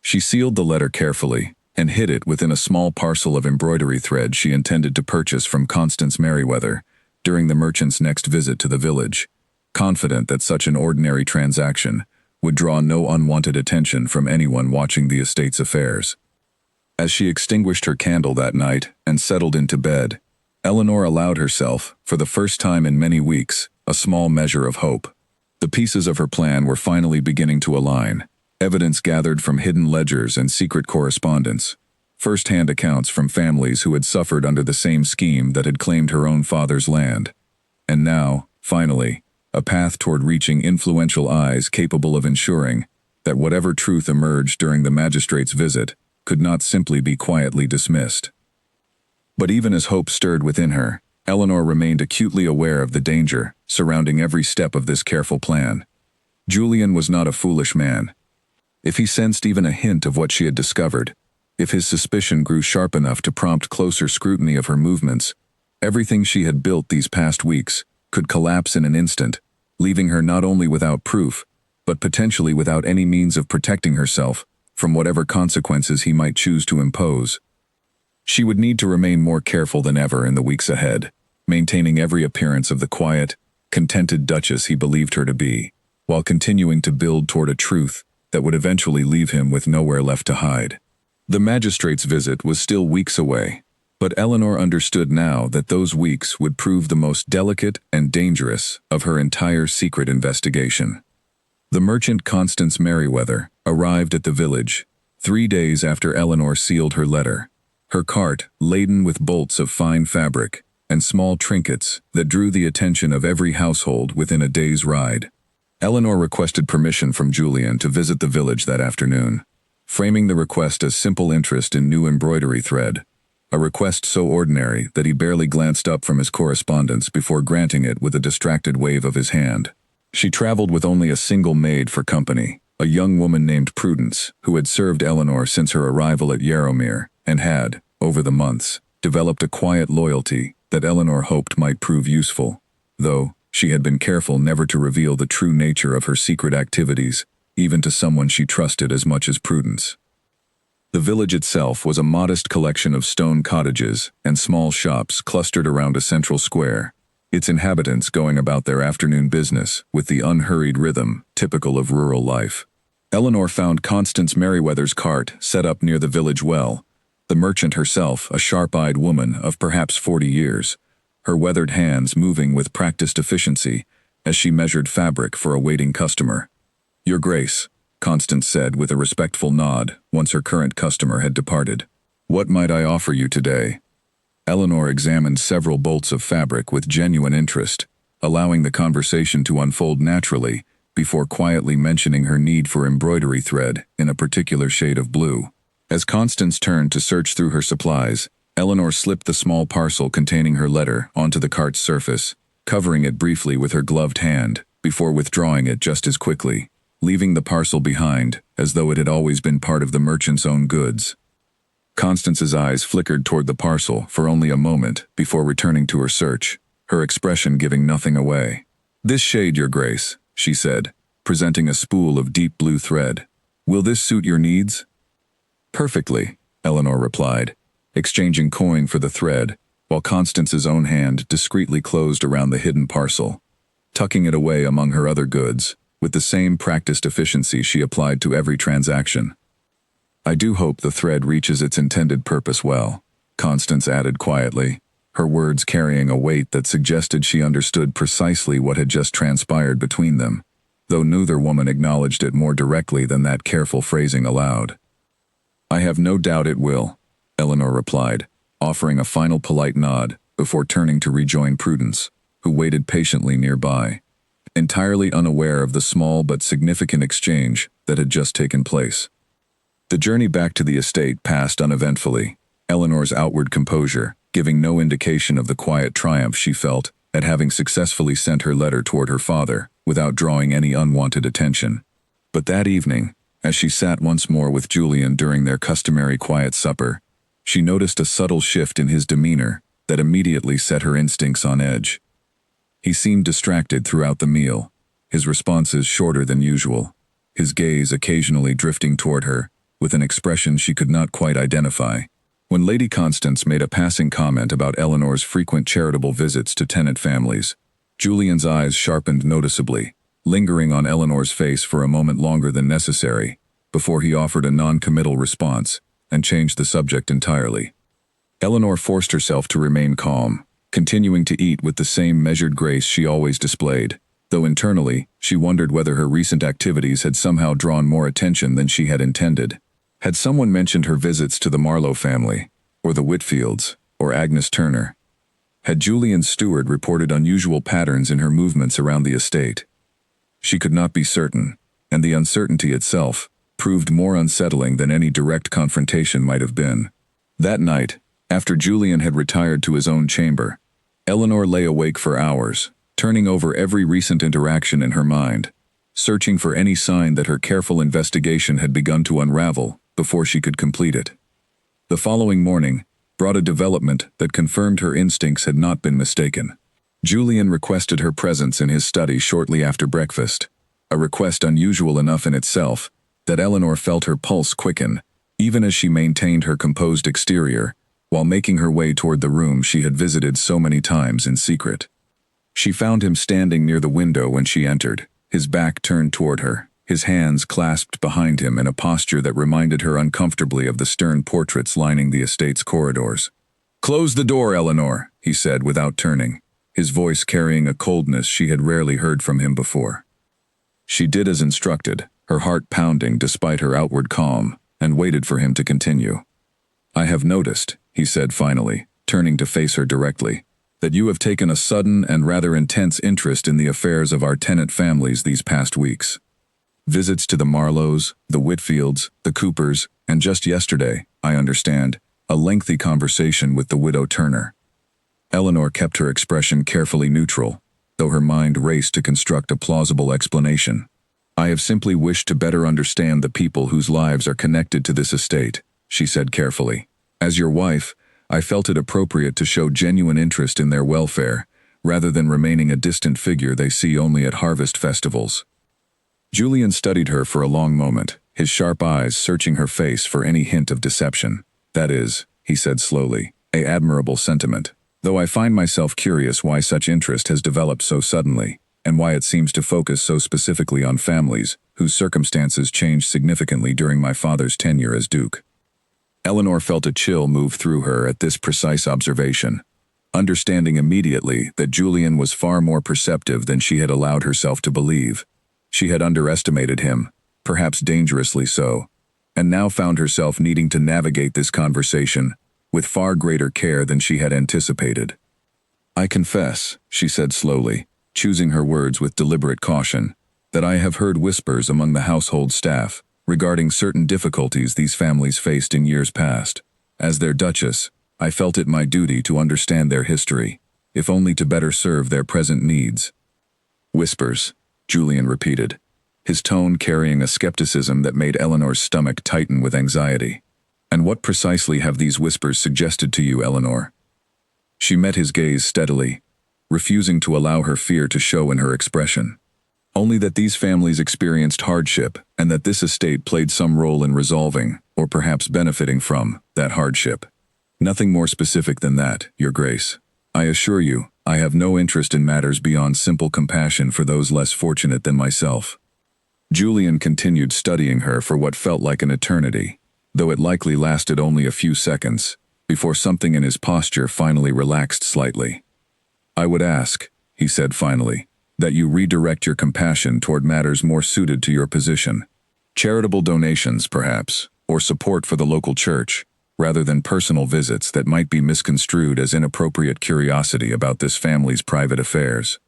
She sealed the letter carefully and hid it within a small parcel of embroidery thread she intended to purchase from Constance Merriweather during the merchant's next visit to the village, confident that such an ordinary transaction would draw no unwanted attention from anyone watching the estate's affairs. As she extinguished her candle that night and settled into bed, Eleanor allowed herself, for the first time in many weeks, a small measure of hope. The pieces of her plan were finally beginning to align, evidence gathered from hidden ledgers and secret correspondence, first-hand accounts from families who had suffered under the same scheme that had claimed her own father's land. And now, finally, a path toward reaching influential eyes capable of ensuring that whatever truth emerged during the magistrate's visit could not simply be quietly dismissed. But even as hope stirred within her, Eleanor remained acutely aware of the danger surrounding every step of this careful plan. Julian was not a foolish man. If he sensed even a hint of what she had discovered, if his suspicion grew sharp enough to prompt closer scrutiny of her movements, everything she had built these past weeks could collapse in an instant, leaving her not only without proof, but potentially without any means of protecting herself from whatever consequences he might choose to impose. She would need to remain more careful than ever in the weeks ahead, maintaining every appearance of the quiet, contented duchess he believed her to be, while continuing to build toward a truth that would eventually leave him with nowhere left to hide. The magistrate's visit was still weeks away, but Eleanor understood now that those weeks would prove the most delicate and dangerous of her entire secret investigation. The merchant Constance Merriweather arrived at the village 3 days after Eleanor sealed her letter, her cart laden with bolts of fine fabric and small trinkets that drew the attention of every household within a day's ride. Eleanor requested permission from Julian to visit the village that afternoon, framing the request as simple interest in new embroidery thread, a request so ordinary that he barely glanced up from his correspondence before granting it with a distracted wave of his hand. She traveled with only a single maid for company, a young woman named Prudence, who had served Eleanor since her arrival at Yarrowmere and had, over the months, developed a quiet loyalty that Eleanor hoped might prove useful, though, She had been careful never to reveal the true nature of her secret activities, even to someone she trusted as much as Prudence. The village itself was a modest collection of stone cottages and small shops clustered around a central square, its inhabitants going about their afternoon business with the unhurried rhythm typical of rural life. Eleanor found Constance Merriweather's cart set up near the village well, the merchant herself a sharp-eyed woman of perhaps 40 years, her weathered hands moving with practiced efficiency as she measured fabric for a waiting customer. "Your Grace," Constance said with a respectful nod once her current customer had departed. "What might I offer you today?" Eleanor examined several bolts of fabric with genuine interest, allowing the conversation to unfold naturally before quietly mentioning her need for embroidery thread in a particular shade of blue. As Constance turned to search through her supplies, Eleanor slipped the small parcel containing her letter onto the cart's surface, covering it briefly with her gloved hand before withdrawing it just as quickly, leaving the parcel behind as though it had always been part of the merchant's own goods. Constance's eyes flickered toward the parcel for only a moment before returning to her search, her expression giving nothing away. "This shade, Your Grace," she said, presenting a spool of deep blue thread. "Will this suit your needs?" "Perfectly," Eleanor replied, exchanging coin for the thread, while Constance's own hand discreetly closed around the hidden parcel, tucking it away among her other goods, with the same practiced efficiency she applied to every transaction. "I do hope the thread reaches its intended purpose well," Constance added quietly, her words carrying a weight that suggested she understood precisely what had just transpired between them, though neither woman acknowledged it more directly than that careful phrasing allowed. "I have no doubt it will," Eleanor replied, offering a final polite nod before turning to rejoin Prudence, who waited patiently nearby, entirely unaware of the small but significant exchange that had just taken place. The journey back to the estate passed uneventfully, Eleanor's outward composure giving no indication of the quiet triumph she felt at having successfully sent her letter toward her father without drawing any unwanted attention. But that evening, as she sat once more with Julian during their customary quiet supper, she noticed a subtle shift in his demeanor that immediately set her instincts on edge. He seemed distracted throughout the meal, his responses shorter than usual, his gaze occasionally drifting toward her, with an expression she could not quite identify. When Lady Constance made a passing comment about Eleanor's frequent charitable visits to tenant families, Julian's eyes sharpened noticeably, lingering on Eleanor's face for a moment longer than necessary, before he offered a non-committal response and changed the subject entirely. Eleanor forced herself to remain calm, continuing to eat with the same measured grace she always displayed, though internally she wondered whether her recent activities had somehow drawn more attention than she had intended. Had someone mentioned her visits to the Marlowe family, or the Whitfields, or Agnes Turner? Had Julian's steward reported unusual patterns in her movements around the estate? She could not be certain, and the uncertainty itself proved more unsettling than any direct confrontation might have been. That night, after Julian had retired to his own chamber, Eleanor lay awake for hours, turning over every recent interaction in her mind, searching for any sign that her careful investigation had begun to unravel before she could complete it. The following morning brought a development that confirmed her instincts had not been mistaken. Julian requested her presence in his study shortly after breakfast, a request unusual enough in itself that Eleanor felt her pulse quicken, even as she maintained her composed exterior, while making her way toward the room she had visited so many times in secret. She found him standing near the window when she entered, his back turned toward her, his hands clasped behind him in a posture that reminded her uncomfortably of the stern portraits lining the estate's corridors. "Close the door, Eleanor," he said without turning, his voice carrying a coldness she had rarely heard from him before. She did as instructed, her heart pounding despite her outward calm, and waited for him to continue. "I have noticed," he said finally, turning to face her directly, "that you have taken a sudden and rather intense interest in the affairs of our tenant families these past weeks. Visits to the Marlowes, the Whitfields, the Coopers, and just yesterday, I understand, a lengthy conversation with the widow Turner." Eleanor kept her expression carefully neutral, though her mind raced to construct a plausible explanation. "I have simply wished to better understand the people whose lives are connected to this estate," she said carefully. "As your wife, I felt it appropriate to show genuine interest in their welfare, rather than remaining a distant figure they see only at harvest festivals. Julian studied her for a long moment, his sharp eyes searching her face for any hint of deception. "That is," he said slowly, "an admirable sentiment, though I find myself curious why such interest has developed so suddenly, and why it seems to focus so specifically on families whose circumstances changed significantly during my father's tenure as Duke." Eleanor felt a chill move through her at this precise observation, understanding immediately that Julian was far more perceptive than she had allowed herself to believe. She had underestimated him, perhaps dangerously so, and now found herself needing to navigate this conversation with far greater care than she had anticipated. "I confess," she said slowly, choosing her words with deliberate caution, "that I have heard whispers among the household staff regarding certain difficulties these families faced in years past. As their Duchess, I felt it my duty to understand their history, if only to better serve their present needs." "Whispers," Julian repeated, his tone carrying a skepticism that made Eleanor's stomach tighten with anxiety. "And what precisely have these whispers suggested to you, Eleanor?" She met his gaze steadily, refusing to allow her fear to show in her expression. "Only that these families experienced hardship, and that this estate played some role in resolving, or perhaps benefiting from, that hardship. Nothing more specific than that, Your Grace. I assure you, I have no interest in matters beyond simple compassion for those less fortunate than myself." Julian continued studying her for what felt like an eternity, though it likely lasted only a few seconds, before something in his posture finally relaxed slightly. "I would ask," he said finally, "that you redirect your compassion toward matters more suited to your position. Charitable donations, perhaps, or support for the local church, rather than personal visits that might be misconstrued as inappropriate curiosity about this family's private affairs."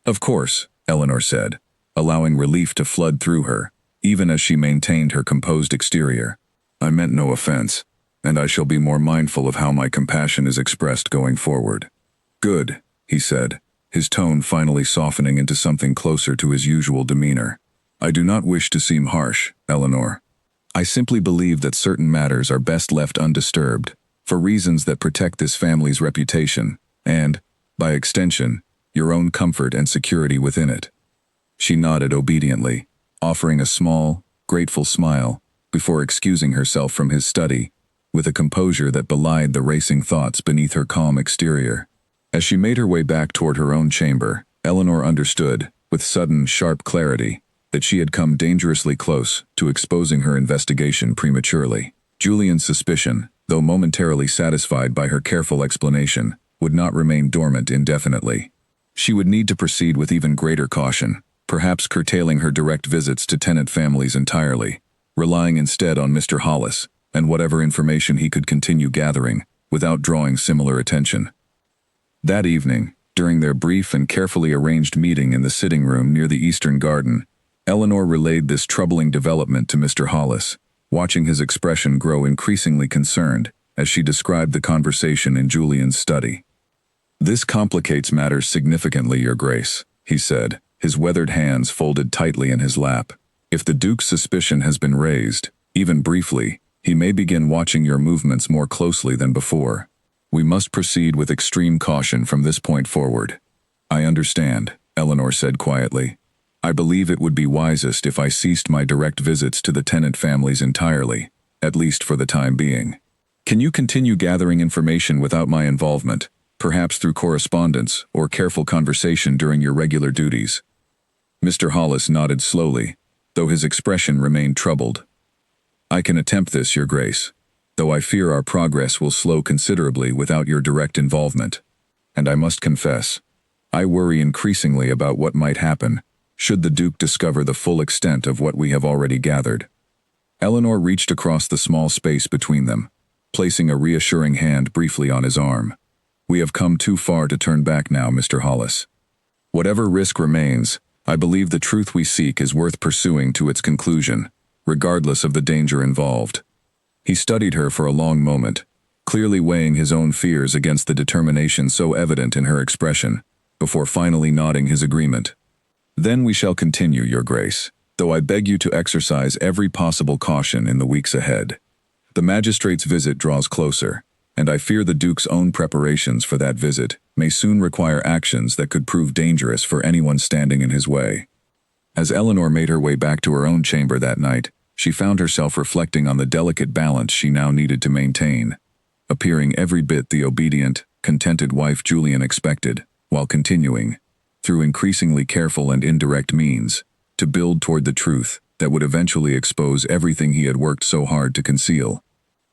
"Of course," Eleanor said, allowing relief to flood through her, even as she maintained her composed exterior. "I meant no offense, and I shall be more mindful of how my compassion is expressed going forward." "Good," he said, his tone finally softening into something closer to his usual demeanor. "I do not wish to seem harsh, Eleanor. I simply believe that certain matters are best left undisturbed, for reasons that protect this family's reputation, and, by extension, your own comfort and security within it." She nodded obediently, offering a small, grateful smile, before excusing herself from his study, with a composure that belied the racing thoughts beneath her calm exterior. As she made her way back toward her own chamber, Eleanor understood, with sudden, sharp clarity, that she had come dangerously close to exposing her investigation prematurely. Julian's suspicion, though momentarily satisfied by her careful explanation, would not remain dormant indefinitely. She would need to proceed with even greater caution, perhaps curtailing her direct visits to tenant families entirely, relying instead on Mr. Hollis and whatever information he could continue gathering, without drawing similar attention. That evening, during their brief and carefully arranged meeting in the sitting room near the eastern garden, Eleanor relayed this troubling development to Mr. Hollis, watching his expression grow increasingly concerned as she described the conversation in Julian's study. "This complicates matters significantly, Your Grace," he said, his weathered hands folded tightly in his lap. "If the Duke's suspicion has been raised, even briefly, he may begin watching your movements more closely than before. We must proceed with extreme caution from this point forward." "I understand," Eleanor said quietly. "I believe it would be wisest if I ceased my direct visits to the tenant families entirely, at least for the time being. Can you continue gathering information without my involvement, perhaps through correspondence or careful conversation during your regular duties?" Mr. Hollis nodded slowly, though his expression remained troubled. "I can attempt this, Your Grace, though I fear our progress will slow considerably without your direct involvement. And I must confess, I worry increasingly about what might happen should the Duke discover the full extent of what we have already gathered." Eleanor reached across the small space between them, placing a reassuring hand briefly on his arm. "We have come too far to turn back now, Mr. Hollis. Whatever risk remains, I believe the truth we seek is worth pursuing to its conclusion, regardless of the danger involved." He studied her for a long moment, clearly weighing his own fears against the determination so evident in her expression, before finally nodding his agreement. "Then we shall continue, Your Grace, though I beg you to exercise every possible caution in the weeks ahead. The magistrate's visit draws closer, and I fear the Duke's own preparations for that visit may soon require actions that could prove dangerous for anyone standing in his way. As Eleanor made her way back to her own chamber that night, she found herself reflecting on the delicate balance she now needed to maintain, appearing every bit the obedient, contented wife Julian expected, while continuing, through increasingly careful and indirect means, to build toward the truth that would eventually expose everything he had worked so hard to conceal.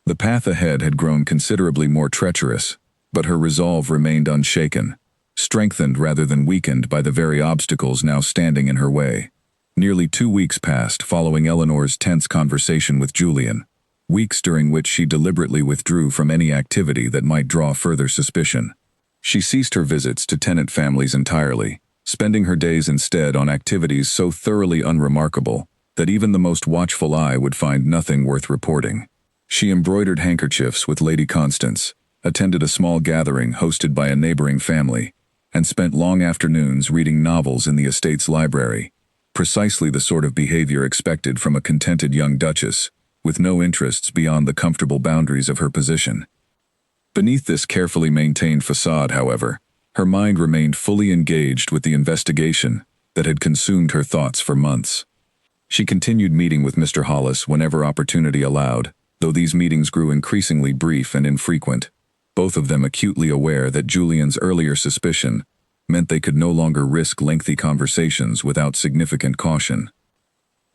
The path ahead had grown considerably more treacherous, but her resolve remained unshaken, strengthened rather than weakened by the very obstacles now standing in her way. Nearly 2 weeks passed following Eleanor's tense conversation with Julian, weeks during which she deliberately withdrew from any activity that might draw further suspicion. She ceased her visits to tenant families entirely, spending her days instead on activities so thoroughly unremarkable that even the most watchful eye would find nothing worth reporting. She embroidered handkerchiefs with Lady Constance, attended a small gathering hosted by a neighboring family, and spent long afternoons reading novels in the estate's library, precisely the sort of behavior expected from a contented young duchess, with no interests beyond the comfortable boundaries of her position. Beneath this carefully maintained facade, however, her mind remained fully engaged with the investigation that had consumed her thoughts for months. She continued meeting with Mr. Hollis whenever opportunity allowed, though these meetings grew increasingly brief and infrequent, both of them acutely aware that Julian's earlier suspicion meant they could no longer risk lengthy conversations without significant caution.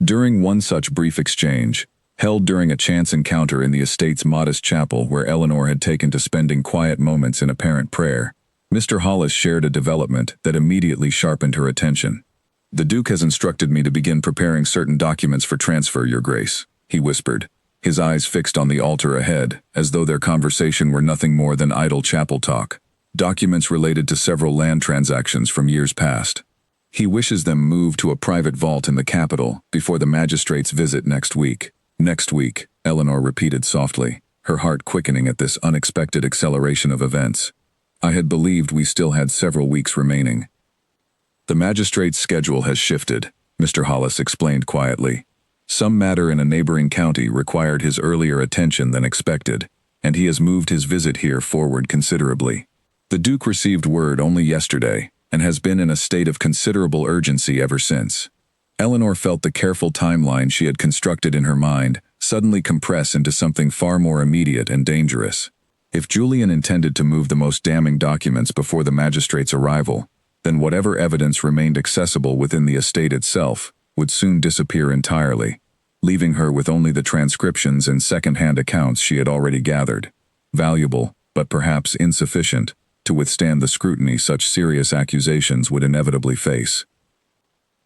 During one such brief exchange, held during a chance encounter in the estate's modest chapel where Eleanor had taken to spending quiet moments in apparent prayer, Mr. Hollis shared a development that immediately sharpened her attention. "The Duke has instructed me to begin preparing certain documents for transfer, Your Grace," he whispered, his eyes fixed on the altar ahead, as though their conversation were nothing more than idle chapel talk. "Documents related to several land transactions from years past. He wishes them moved to a private vault in the capital before the magistrate's visit next week." "Next week," Eleanor repeated softly, her heart quickening at this unexpected acceleration of events. "I had believed we still had several weeks remaining." "The magistrate's schedule has shifted," Mr. Hollis explained quietly. "Some matter in a neighboring county required his earlier attention than expected, and he has moved his visit here forward considerably. The Duke received word only yesterday, and has been in a state of considerable urgency ever since." Eleanor felt the careful timeline she had constructed in her mind suddenly compress into something far more immediate and dangerous. If Julian intended to move the most damning documents before the magistrate's arrival, then whatever evidence remained accessible within the estate itself would soon disappear entirely, leaving her with only the transcriptions and second-hand accounts she had already gathered, valuable, but perhaps insufficient, to withstand the scrutiny such serious accusations would inevitably face.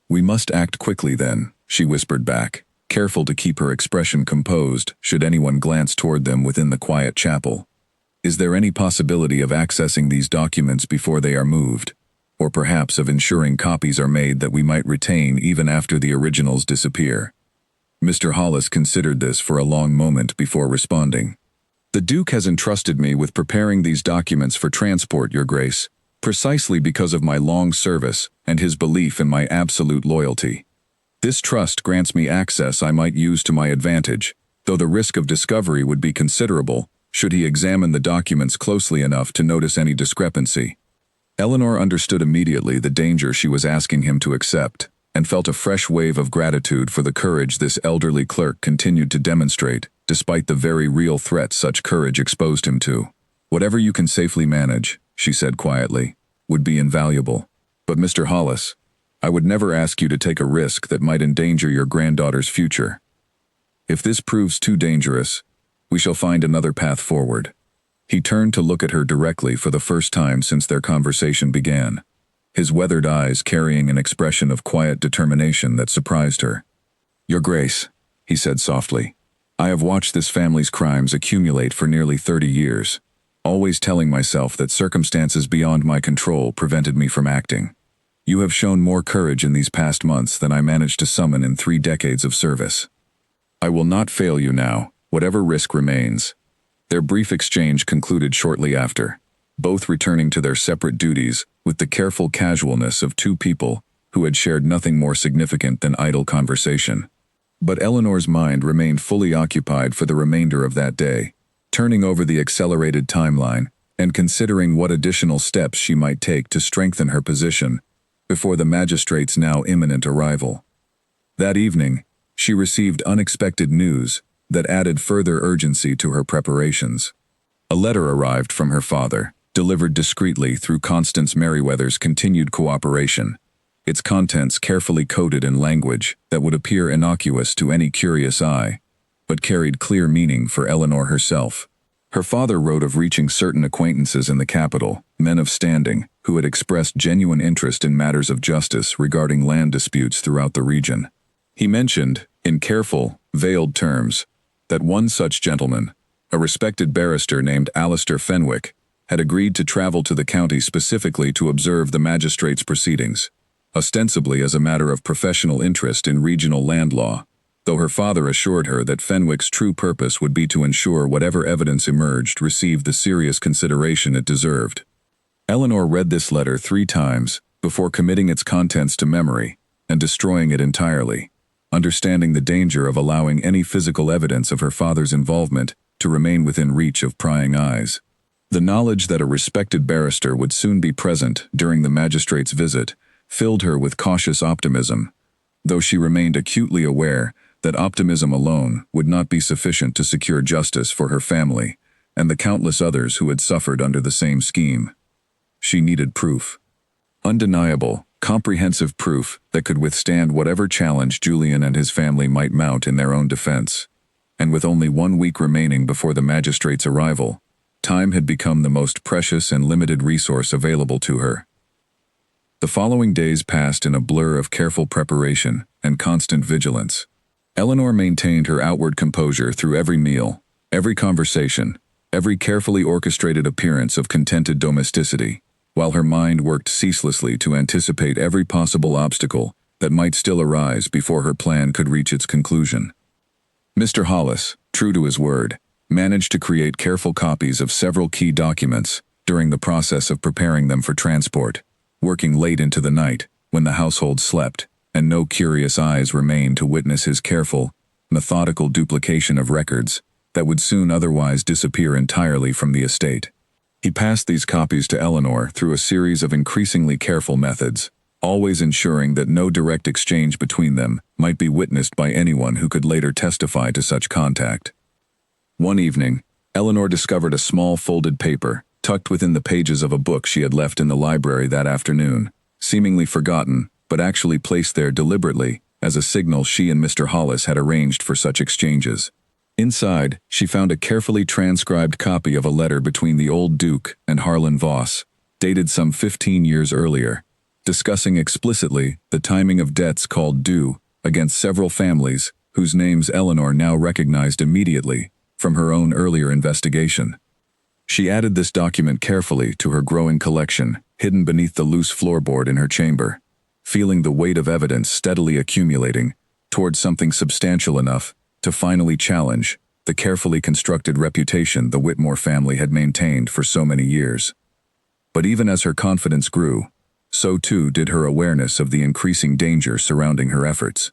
"We must act quickly then," she whispered back, careful to keep her expression composed should anyone glance toward them within the quiet chapel. "Is there any possibility of accessing these documents before they are moved? Or perhaps of ensuring copies are made that we might retain even after the originals disappear?" Mr. Hollis considered this for a long moment before responding. "The Duke has entrusted me with preparing these documents for transport, Your Grace, precisely because of my long service and his belief in my absolute loyalty. This trust grants me access I might use to my advantage, though the risk of discovery would be considerable should he examine the documents closely enough to notice any discrepancy." Eleanor understood immediately the danger she was asking him to accept, and felt a fresh wave of gratitude for the courage this elderly clerk continued to demonstrate, despite the very real threat such courage exposed him to. "Whatever you can safely manage," she said quietly, "would be invaluable. But Mr. Hollis, I would never ask you to take a risk that might endanger your granddaughter's future. If this proves too dangerous, we shall find another path forward." He turned to look at her directly for the first time since their conversation began, his weathered eyes carrying an expression of quiet determination that surprised her. "Your Grace," he said softly, "I have watched this family's crimes accumulate for nearly 30 years, always telling myself that circumstances beyond my control prevented me from acting. You have shown more courage in these past months than I managed to summon in 3 decades of service. I will not fail you now, whatever risk remains." Their brief exchange concluded shortly after, both returning to their separate duties with the careful casualness of two people who had shared nothing more significant than idle conversation. But Eleanor's mind remained fully occupied for the remainder of that day, turning over the accelerated timeline and considering what additional steps she might take to strengthen her position before the magistrate's now imminent arrival. That evening, she received unexpected news that added further urgency to her preparations. A letter arrived from her father, delivered discreetly through Constance Merriweather's continued cooperation, its contents carefully coded in language that would appear innocuous to any curious eye, but carried clear meaning for Eleanor herself. Her father wrote of reaching certain acquaintances in the capital, men of standing, who had expressed genuine interest in matters of justice regarding land disputes throughout the region. He mentioned, in careful, veiled terms, that one such gentleman, a respected barrister named Alistair Fenwick, had agreed to travel to the county specifically to observe the magistrate's proceedings, ostensibly as a matter of professional interest in regional land law, though her father assured her that Fenwick's true purpose would be to ensure whatever evidence emerged received the serious consideration it deserved. Eleanor read this letter 3 times before committing its contents to memory and destroying it entirely, understanding the danger of allowing any physical evidence of her father's involvement to remain within reach of prying eyes. The knowledge that a respected barrister would soon be present during the magistrate's visit filled her with cautious optimism, though she remained acutely aware that optimism alone would not be sufficient to secure justice for her family and the countless others who had suffered under the same scheme. She needed proof. Undeniable, comprehensive proof that could withstand whatever challenge Julian and his family might mount in their own defense. And with only 1 week remaining before the magistrate's arrival, time had become the most precious and limited resource available to her. The following days passed in a blur of careful preparation and constant vigilance. Eleanor maintained her outward composure through every meal, every conversation, every carefully orchestrated appearance of contented domesticity, while her mind worked ceaselessly to anticipate every possible obstacle that might still arise before her plan could reach its conclusion. Mr. Hollis, true to his word, managed to create careful copies of several key documents during the process of preparing them for transport, working late into the night when the household slept and no curious eyes remained to witness his careful, methodical duplication of records that would soon otherwise disappear entirely from the estate. He passed these copies to Eleanor through a series of increasingly careful methods, always ensuring that no direct exchange between them might be witnessed by anyone who could later testify to such contact. One evening, Eleanor discovered a small folded paper tucked within the pages of a book she had left in the library that afternoon, seemingly forgotten, but actually placed there deliberately as a signal she and Mr. Hollis had arranged for such exchanges. Inside, she found a carefully transcribed copy of a letter between the old Duke and Harlan Voss, dated some 15 years earlier, discussing explicitly the timing of debts called due against several families whose names Eleanor now recognized immediately from her own earlier investigation. She added this document carefully to her growing collection, hidden beneath the loose floorboard in her chamber, feeling the weight of evidence steadily accumulating towards something substantial enough to finally challenge the carefully constructed reputation the Whitmore family had maintained for so many years. But even as her confidence grew, so too did her awareness of the increasing danger surrounding her efforts.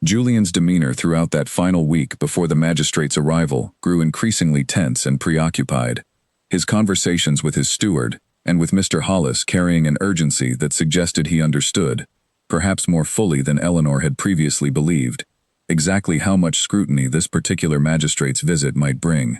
Julian's demeanor throughout that final week before the magistrate's arrival grew increasingly tense and preoccupied, his conversations with his steward and with Mr. Hollis carrying an urgency that suggested he understood, perhaps more fully than Eleanor had previously believed, exactly how much scrutiny this particular magistrate's visit might bring.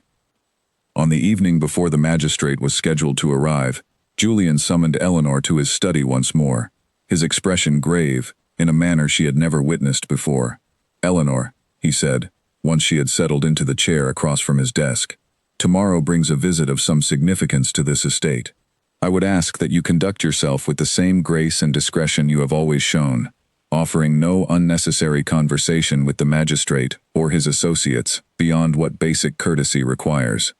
On the evening before the magistrate was scheduled to arrive, Julian summoned Eleanor to his study once more, his expression grave, in a manner she had never witnessed before. "Eleanor," he said, once she had settled into the chair across from his desk, "tomorrow brings a visit of some significance to this estate. I would ask that you conduct yourself with the same grace and discretion you have always shown, offering no unnecessary conversation with the magistrate or his associates beyond what basic courtesy requires."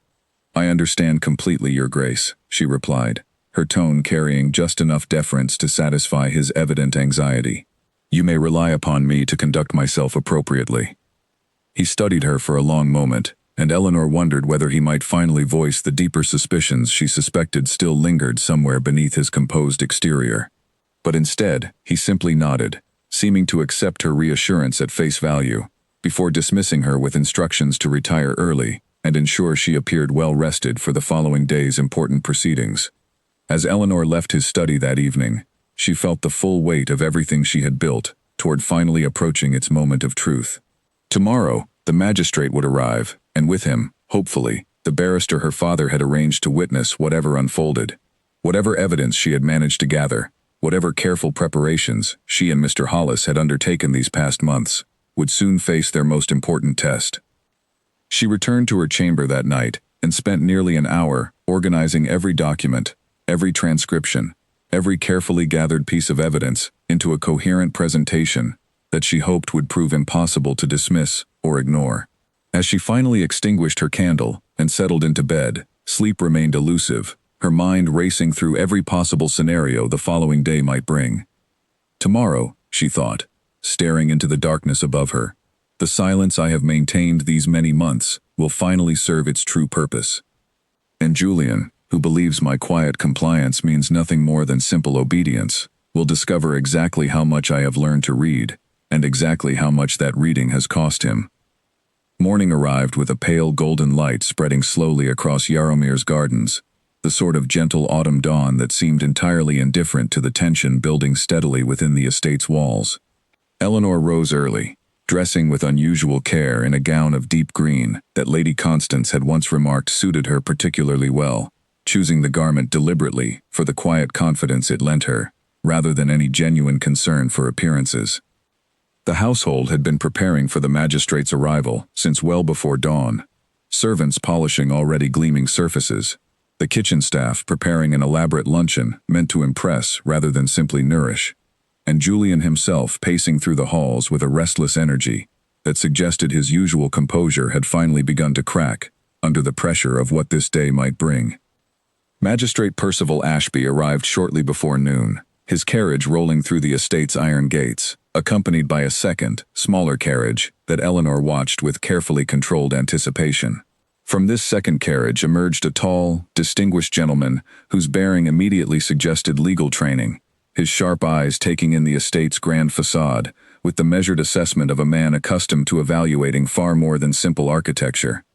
"I understand completely, Your Grace," she replied, her tone carrying just enough deference to satisfy his evident anxiety. "You may rely upon me to conduct myself appropriately." He studied her for a long moment, and Eleanor wondered whether he might finally voice the deeper suspicions she suspected still lingered somewhere beneath his composed exterior. But instead, he simply nodded, seeming to accept her reassurance at face value, before dismissing her with instructions to retire early and ensure she appeared well rested for the following day's important proceedings. As Eleanor left his study that evening, she felt the full weight of everything she had built toward finally approaching its moment of truth. Tomorrow, the magistrate would arrive, and with him, hopefully, the barrister her father had arranged to witness whatever unfolded. Whatever evidence she had managed to gather, whatever careful preparations she and Mr. Hollis had undertaken these past months, would soon face their most important test. She returned to her chamber that night and spent nearly an hour organizing every document, every transcription, every carefully gathered piece of evidence into a coherent presentation that she hoped would prove impossible to dismiss or ignore. As she finally extinguished her candle and settled into bed, sleep remained elusive, her mind racing through every possible scenario the following day might bring. Tomorrow, she thought, staring into the darkness above her, the silence I have maintained these many months will finally serve its true purpose. And Julian, who believes my quiet compliance means nothing more than simple obedience, will discover exactly how much I have learned to read, and exactly how much that reading has cost him. Morning arrived with a pale golden light spreading slowly across Yarrowmere's gardens, the sort of gentle autumn dawn that seemed entirely indifferent to the tension building steadily within the estate's walls. Eleanor rose early, dressing with unusual care in a gown of deep green that Lady Constance had once remarked suited her particularly well, choosing the garment deliberately for the quiet confidence it lent her, rather than any genuine concern for appearances. The household had been preparing for the magistrate's arrival since well before dawn, servants polishing already gleaming surfaces, the kitchen staff preparing an elaborate luncheon meant to impress rather than simply nourish, and Julian himself pacing through the halls with a restless energy that suggested his usual composure had finally begun to crack under the pressure of what this day might bring. Magistrate Percival Ashby arrived shortly before noon, his carriage rolling through the estate's iron gates, accompanied by a second, smaller carriage that Eleanor watched with carefully controlled anticipation. From this second carriage emerged a tall, distinguished gentleman whose bearing immediately suggested legal training, his sharp eyes taking in the estate's grand facade with the measured assessment of a man accustomed to evaluating far more than simple architecture.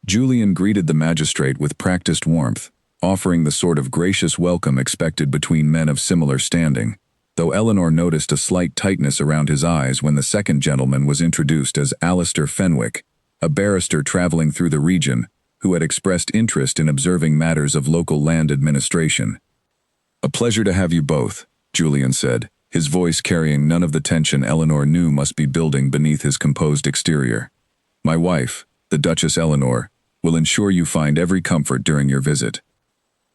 Julian greeted the magistrate with practiced warmth, offering the sort of gracious welcome expected between men of similar standing, though Eleanor noticed a slight tightness around his eyes when the second gentleman was introduced as Alistair Fenwick, a barrister traveling through the region who had expressed interest in observing matters of local land administration. "A pleasure to have you both," Julian said, his voice carrying none of the tension Eleanor knew must be building beneath his composed exterior. "My wife, the Duchess Eleanor, will ensure you find every comfort during your visit."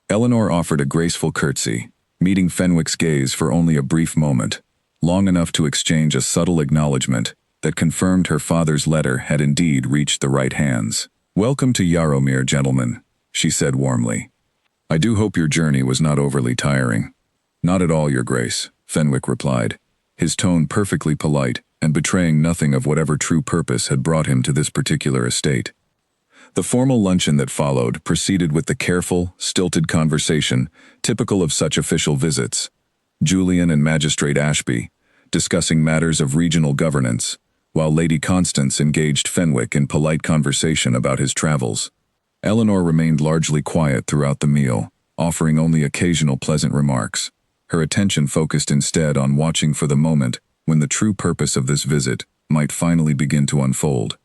Eleanor offered a graceful curtsy, meeting Fenwick's gaze for only a brief moment, long enough to exchange a subtle acknowledgement that confirmed her father's letter had indeed reached the right hands. "Welcome to Yarrowmere, gentlemen," she said warmly. "I do hope your journey was not overly tiring." "Not at all, Your Grace," Fenwick replied, his tone perfectly polite and betraying nothing of whatever true purpose had brought him to this particular estate. The formal luncheon that followed proceeded with the careful, stilted conversation typical of such official visits. Julian and Magistrate Ashby discussing matters of regional governance, while Lady Constance engaged Fenwick in polite conversation about his travels. Eleanor remained largely quiet throughout the meal, offering only occasional pleasant remarks, her attention focused instead on watching for the moment when the true purpose of this visit might finally begin to unfold.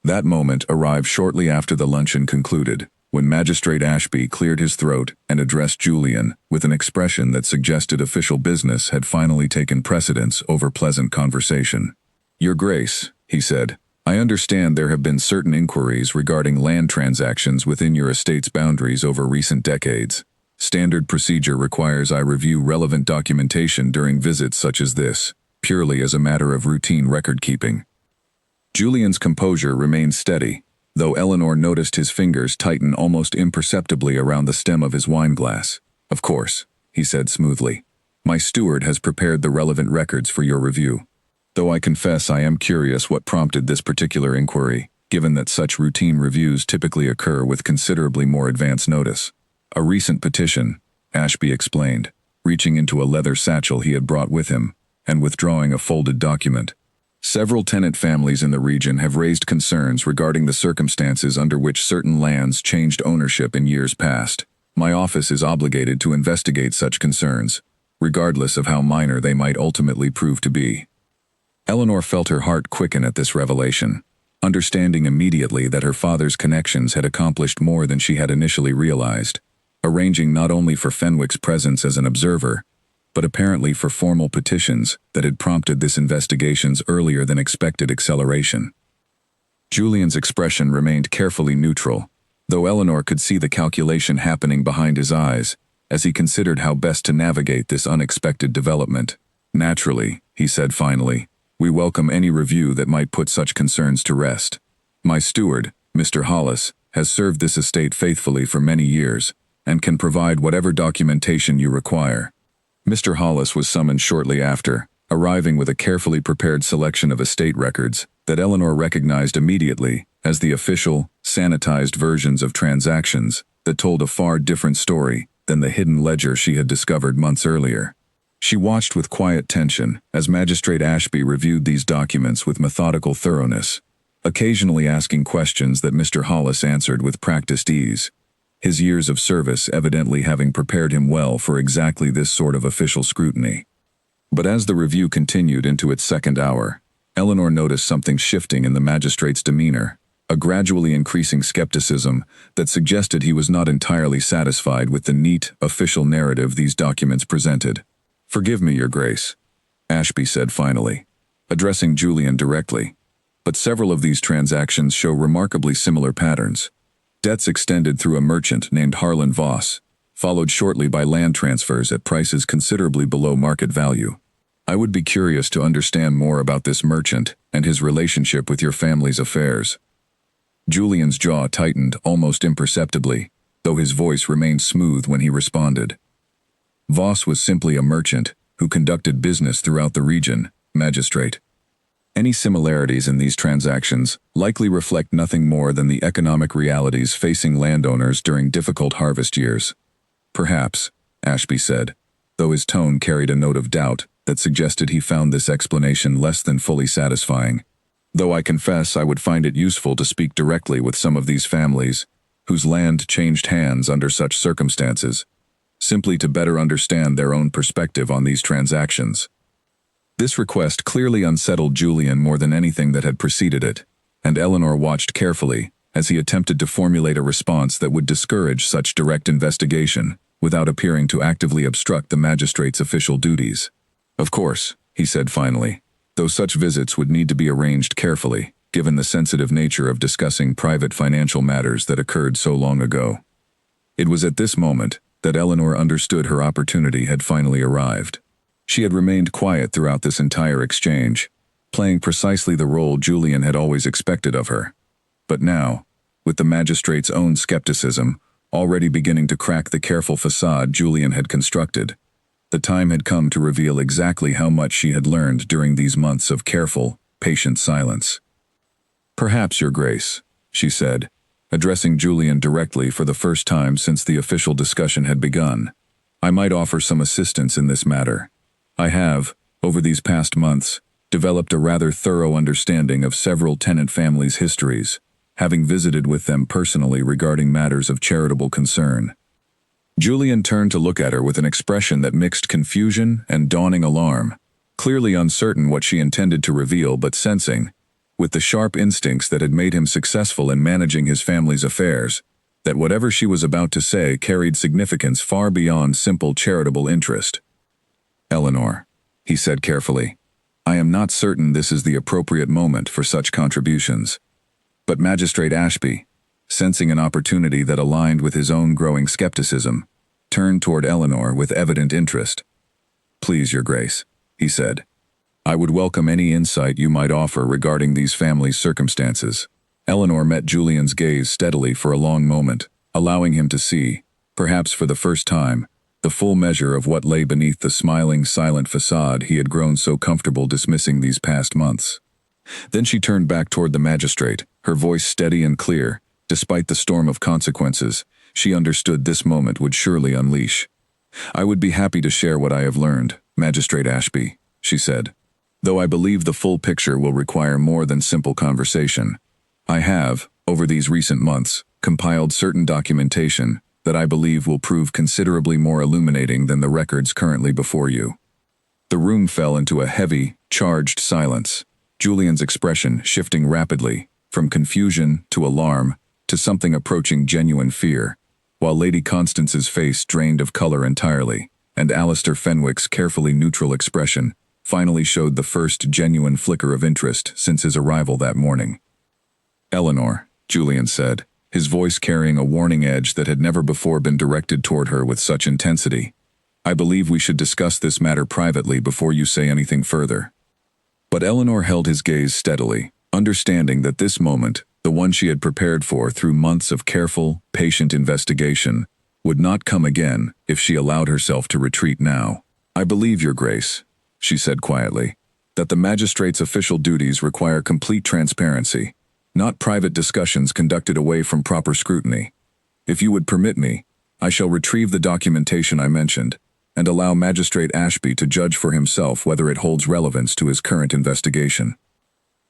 That moment arrived shortly after the luncheon concluded, when Magistrate Ashby cleared his throat and addressed Julian with an expression that suggested official business had finally taken precedence over pleasant conversation. "Your Grace," he said, "I understand there have been certain inquiries regarding land transactions within your estate's boundaries over recent decades. Standard procedure requires I review relevant documentation during visits such as this, purely as a matter of routine record-keeping." Julian's composure remained steady, though Eleanor noticed his fingers tighten almost imperceptibly around the stem of his wineglass. "Of course," he said smoothly. "My steward has prepared the relevant records for your review. Though I confess I am curious what prompted this particular inquiry, given that such routine reviews typically occur with considerably more advance notice." "A recent petition," Ashby explained, reaching into a leather satchel he had brought with him, and withdrawing a folded document. Several tenant families in the region have raised concerns regarding the circumstances under which certain lands changed ownership in years past. My office is obligated to investigate such concerns, regardless of how minor they might ultimately prove to be. Eleanor felt her heart quicken at this revelation, understanding immediately that her father's connections had accomplished more than she had initially realized, arranging not only for Fenwick's presence as an observer, but apparently for formal petitions that had prompted this investigation's earlier than expected acceleration. Julian's expression remained carefully neutral, though Eleanor could see the calculation happening behind his eyes as he considered how best to navigate this unexpected development. Naturally, he said finally, we welcome any review that might put such concerns to rest. My steward, Mr. Hollis, has served this estate faithfully for many years and can provide whatever documentation you require. Mr. Hollis was summoned shortly after, arriving with a carefully prepared selection of estate records that Eleanor recognized immediately as the official, sanitized versions of transactions that told a far different story than the hidden ledger she had discovered months earlier. She watched with quiet tension as Magistrate Ashby reviewed these documents with methodical thoroughness, occasionally asking questions that Mr. Hollis answered with practiced ease, his years of service evidently having prepared him well for exactly this sort of official scrutiny. But as the review continued into its second hour, Eleanor noticed something shifting in the magistrate's demeanor, a gradually increasing skepticism that suggested he was not entirely satisfied with the neat, official narrative these documents presented. "Forgive me, Your Grace," Ashby said finally, addressing Julian directly, "but several of these transactions show remarkably similar patterns. Debts extended through a merchant named Harlan Voss, followed shortly by land transfers at prices considerably below market value. I would be curious to understand more about this merchant and his relationship with your family's affairs." Julian's jaw tightened almost imperceptibly, though his voice remained smooth when he responded. "Voss was simply a merchant who conducted business throughout the region, Magistrate. Any similarities in these transactions likely reflect nothing more than the economic realities facing landowners during difficult harvest years." "Perhaps," Ashby said, though his tone carried a note of doubt that suggested he found this explanation less than fully satisfying. "Though I confess I would find it useful to speak directly with some of these families, whose land changed hands under such circumstances, simply to better understand their own perspective on these transactions." This request clearly unsettled Julian more than anything that had preceded it, and Eleanor watched carefully as he attempted to formulate a response that would discourage such direct investigation without appearing to actively obstruct the magistrate's official duties. "Of course," he said finally, "though such visits would need to be arranged carefully, given the sensitive nature of discussing private financial matters that occurred so long ago." It was at this moment that Eleanor understood her opportunity had finally arrived. She had remained quiet throughout this entire exchange, playing precisely the role Julian had always expected of her. But now, with the magistrate's own skepticism already beginning to crack the careful facade Julian had constructed, the time had come to reveal exactly how much she had learned during these months of careful, patient silence. "Perhaps, Your Grace," she said, addressing Julian directly for the first time since the official discussion had begun, "I might offer some assistance in this matter. I have, over these past months, developed a rather thorough understanding of several tenant families' histories, having visited with them personally regarding matters of charitable concern." Julian turned to look at her with an expression that mixed confusion and dawning alarm, clearly uncertain what she intended to reveal but sensing, with the sharp instincts that had made him successful in managing his family's affairs, that whatever she was about to say carried significance far beyond simple charitable interest. "Eleanor," he said carefully, "I am not certain this is the appropriate moment for such contributions." But Magistrate Ashby, sensing an opportunity that aligned with his own growing skepticism, turned toward Eleanor with evident interest. "Please, Your Grace," he said, "I would welcome any insight you might offer regarding these families' circumstances." Eleanor met Julian's gaze steadily for a long moment, allowing him to see, perhaps for the first time, the full measure of what lay beneath the smiling, silent facade he had grown so comfortable dismissing these past months. Then she turned back toward the magistrate, her voice steady and clear. Despite the storm of consequences she understood this moment would surely unleash. "I would be happy to share what I have learned, Magistrate Ashby," she said. though I believe the full picture will require more than simple conversation. I have, over these recent months, compiled certain documentation that I believe will prove considerably more illuminating than the records currently before you." The room fell into a heavy, charged silence, Julian's expression shifting rapidly, from confusion to alarm to something approaching genuine fear, while Lady Constance's face drained of color entirely, and Alistair Fenwick's carefully neutral expression finally showed the first genuine flicker of interest since his arrival that morning. "Eleanor," Julian said, his voice carrying a warning edge that had never before been directed toward her with such intensity, "I believe we should discuss this matter privately before you say anything further." But Eleanor held his gaze steadily, understanding that this moment, the one she had prepared for through months of careful, patient investigation, would not come again if she allowed herself to retreat now. "I believe, Your Grace," she said quietly, "that the magistrate's official duties require complete transparency, not private discussions conducted away from proper scrutiny. If you would permit me, I shall retrieve the documentation I mentioned, and allow Magistrate Ashby to judge for himself whether it holds relevance to his current investigation."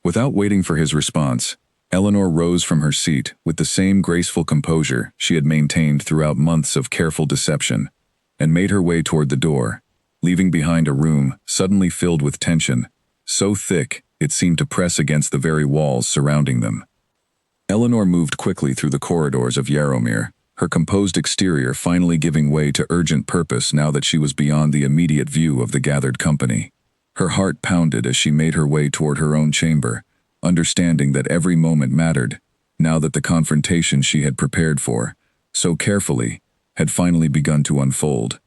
Without waiting for his response, Eleanor rose from her seat with the same graceful composure she had maintained throughout months of careful deception, and made her way toward the door, leaving behind a room suddenly filled with tension, so thick it seemed to press against the very walls surrounding them. Eleanor moved quickly through the corridors of Yarrowmere, her composed exterior finally giving way to urgent purpose now that she was beyond the immediate view of the gathered company. Her heart pounded as she made her way toward her own chamber, understanding that every moment mattered, now that the confrontation she had prepared for, so carefully, had finally begun to unfold.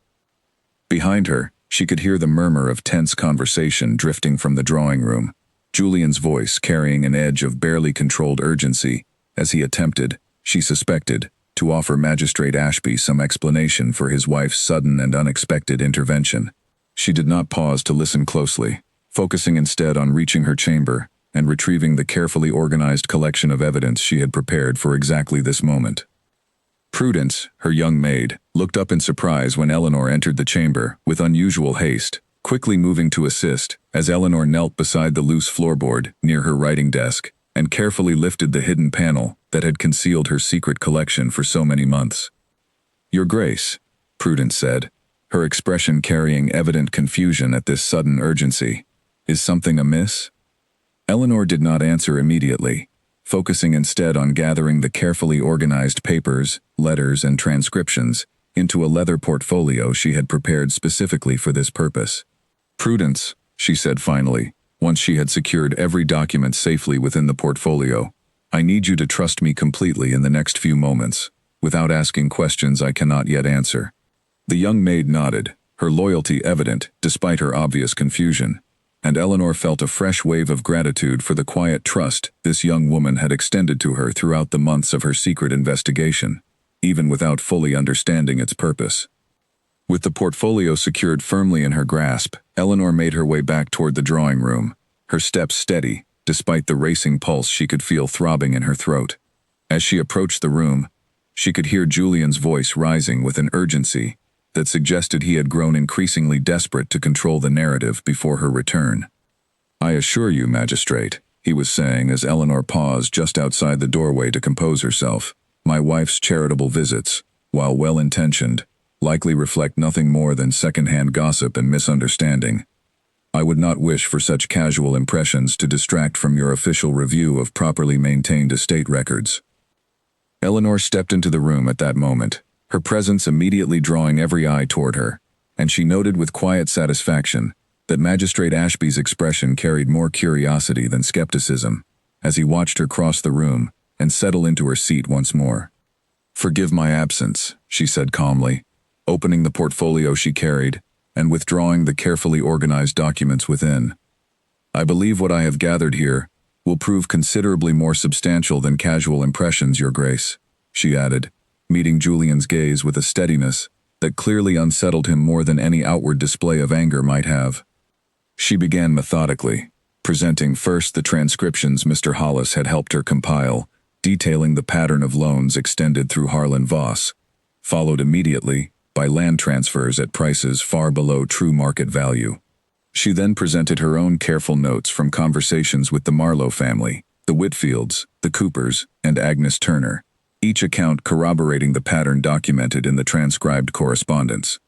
Behind her, she could hear the murmur of tense conversation drifting from the drawing room, Julian's voice carrying an edge of barely controlled urgency as he attempted, she suspected, to offer Magistrate Ashby some explanation for his wife's sudden and unexpected intervention. She did not pause to listen closely, focusing instead on reaching her chamber and retrieving the carefully organized collection of evidence she had prepared for exactly this moment. Prudence, her young maid, looked up in surprise when Eleanor entered the chamber with unusual haste, quickly moving to assist as Eleanor knelt beside the loose floorboard near her writing desk and carefully lifted the hidden panel that had concealed her secret collection for so many months. "Your Grace," Prudence said, her expression carrying evident confusion at this sudden urgency, "is something amiss?" Eleanor did not answer immediately, focusing instead on gathering the carefully organized papers, letters, and transcriptions into a leather portfolio she had prepared specifically for this purpose. "Prudence," she said finally, once she had secured every document safely within the portfolio, "I need you to trust me completely in the next few moments, without asking questions I cannot yet answer." The young maid nodded, her loyalty evident despite her obvious confusion, and Eleanor felt a fresh wave of gratitude for the quiet trust this young woman had extended to her throughout the months of her secret investigation, even without fully understanding its purpose. With the portfolio secured firmly in her grasp, Eleanor made her way back toward the drawing room, her steps steady, despite the racing pulse she could feel throbbing in her throat. As she approached the room, she could hear Julian's voice rising with an urgency that suggested he had grown increasingly desperate to control the narrative before her return. "I assure you, Magistrate," he was saying as Eleanor paused just outside the doorway to compose herself, "my wife's charitable visits, while well-intentioned, likely reflect nothing more than second-hand gossip and misunderstanding. I would not wish for such casual impressions to distract from your official review of properly maintained estate records." Eleanor stepped into the room at that moment, her presence immediately drawing every eye toward her, and she noted with quiet satisfaction that Magistrate Ashby's expression carried more curiosity than skepticism as he watched her cross the room and settle into her seat once more. "Forgive my absence," she said calmly, opening the portfolio she carried and withdrawing the carefully organized documents within. "I believe what I have gathered here will prove considerably more substantial than casual impressions, Your Grace," she added, meeting Julian's gaze with a steadiness that clearly unsettled him more than any outward display of anger might have. She began methodically, presenting first the transcriptions Mr. Hollis had helped her compile, detailing the pattern of loans extended through Harlan Voss, followed immediately by land transfers at prices far below true market value. She then presented her own careful notes from conversations with the Marlowe family, the Whitfields, the Coopers, and Agnes Turner, each account corroborating the pattern documented in the transcribed correspondence.